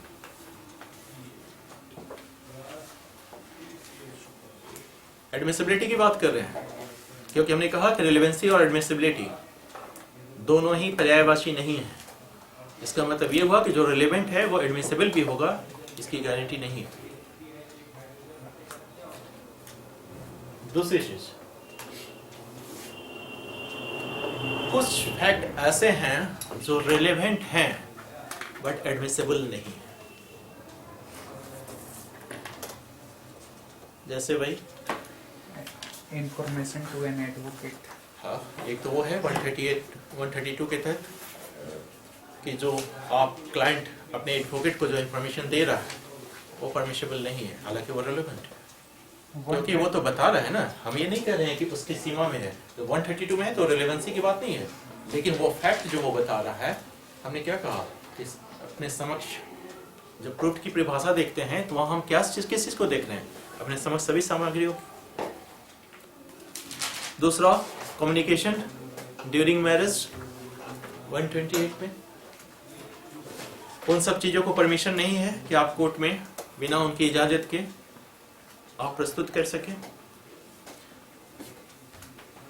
एडमिसिबिलिटी की बात कर रहे हैं क्योंकि हमने कहा कि रिलेवेंसी और एडमिसिबिलिटी दोनों ही पर्यायवाची नहीं है। इसका मतलब ये हुआ कि जो रिलेवेंट है वो एडमिसिबल भी होगा, इसकी गारंटी नहीं है। दूसरी चीज, कुछ फैक्ट ऐसे हैं जो रिलेवेंट हैं बट एडमिसिबल नहीं है। जैसे भाई इंफॉर्मेशन टू एन एडवोकेट, हाँ, एक तो वो है 132 के तहत कि जो आप क्लाइंट अपने एडवोकेट को जो इन्फॉर्मेशन दे रहा है वो परमिशेबल नहीं है, हालांकि वो रेलेवेंट है क्योंकि वो तो बता रहा है ना। हम ये नहीं कह रहे हैं कि उसकी सीमा में है, तो 132 में है तो रेलेवेंसी की बात नहीं है, लेकिन वो फैक्ट जो वो बता रहा है, हमने क्या कहा कि अपने समक्ष जब प्रूफ की परिभाषा देखते हैं तो वहाँ हम किस चीज को देख रहे हैं? अपने समक्ष सभी सामग्रियों। दूसरा, कम्युनिकेशन ड्यूरिंग मैरिज 128 में उन सब चीजों को परमिशन नहीं है कि आप कोर्ट में बिना उनकी इजाजत के आप प्रस्तुत कर सकें।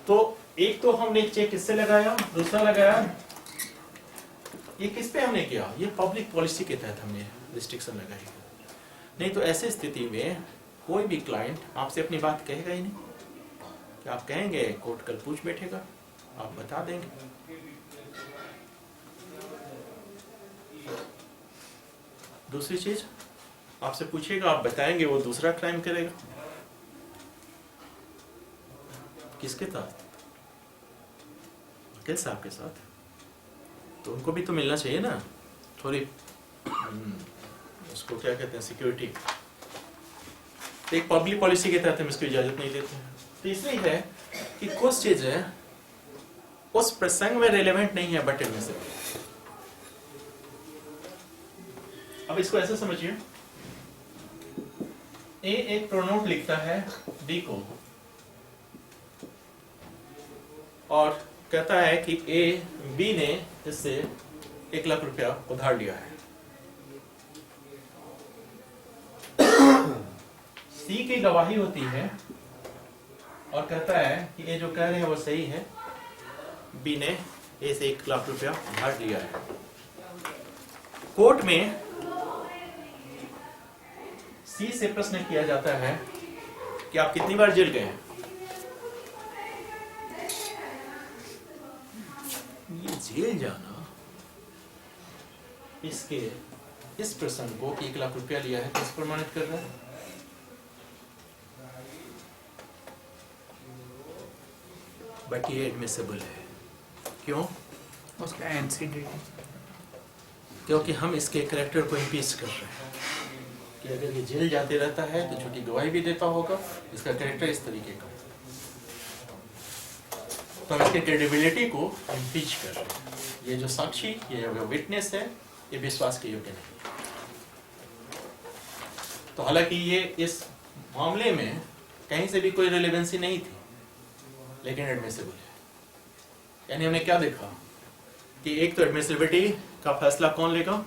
तो एक तो हमने चेक किससे लगाया, दूसरा लगाया ये किस पे हमने किया, ये पब्लिक पॉलिसी के तहत हमने रिस्ट्रिक्शन लगाई। नहीं तो ऐसी स्थिति में कोई भी क्लाइंट आपसे अपनी बात कहेगा ही नहीं, कि आप कहेंगे कोर्ट कल पूछ बैठेगा, आप बता देंगे। दूसरी चीज आपसे पूछेगा, आप बताएंगे, वो दूसरा क्राइम करेगा। किसके साथ? वकील साहब के साथ। तो उनको भी तो मिलना चाहिए ना थोड़ी उसको क्या कहते हैं, सिक्योरिटी। तो एक पब्लिक पॉलिसी के तहत हम इसको इजाजत नहीं देते हैं। तीसरी है कि कुछ चीजें उस प्रसंग में रिलेवेंट नहीं है बट इनमें से। अब इसको ऐसे समझिए, ए एक प्रोनोट लिखता है डी को और कहता है कि ए बी ने इससे 1 लाख रुपया उधार लिया है। सी की गवाही होती है और कहता है कि ये जो कह रहे हैं वो सही है, बी ने ए से 1 लाख रुपया उधार लिया है। कोर्ट में सी से प्रश्न किया जाता है कि आप कितनी बार जेल गए हैं। ये जेल जाना इसके इस प्रसंग को 1 लाख रुपया लिया है किस प्रमाणित कर रहा है? बट ये एडमिसिबल है। क्यों? उसका एनसीडी, क्योंकि हम इसके कैरेक्टर को इम्पीच कर रहे हैं कि अगर ये जेल जाते रहता है तो झूठी गवाही भी देता होगा, इसका कैरेक्टर इस तरीके का, तो हम इसके क्रेडिबिलिटी को इम्पीच कर रहे हैं। ये जो साक्षी, ये जो विटनेस है, ये विश्वास के योग्य नहीं। तो हालांकि ये इस मामले में कहीं से भी कोई रिलेवेंसी नहीं थी, लेकिन एडमिसिबल है। यानी हमने क्या देखा कि एक तो एडमिसिबिलिटी का फैसला कौन लेगा?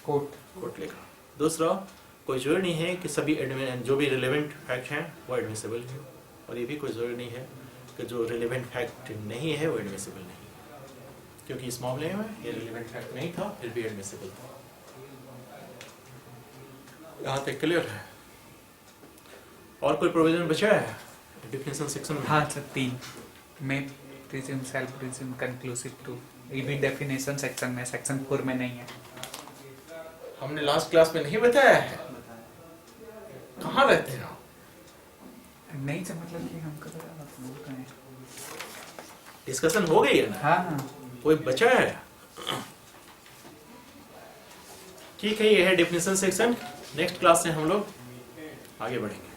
कोर्ट लेगा। दूसरा, कोई जरूरी नहीं है कि सभी जो भी रिलेवेंट फैक्ट हैं वो एडमिसिबल है, और ये भी कोई जरूरी नहीं है कि जो रिलेवेंट फैक्ट नहीं है वो एडमिसिबल नहीं, क्योंकि इस मामले में ये रिलेवेंट फैक्ट नहीं था फिर भी एडमिसिबल था। यहाँ तक क्लियर है? और कोई प्रोविजन बचा है डिफिनेशन सेक्शन में? हाँ सर, 3 में presume, self presume, conclusive too, ये भी डेफिनेशन सेक्शन में, सेक्शन 4 में नहीं है। हमने लास्ट क्लास में नहीं बताया है। कहाँ रहते हैं आप? नहीं सर, मतलब कि हम कब करें, डिस्कशन हो गई है ना? हाँ, कोई बचा है? ठीक है, ये है डेफिनेशन सेक्शन। नेक्स्ट क्लास से हम लोग आगे बढ़ेंगे।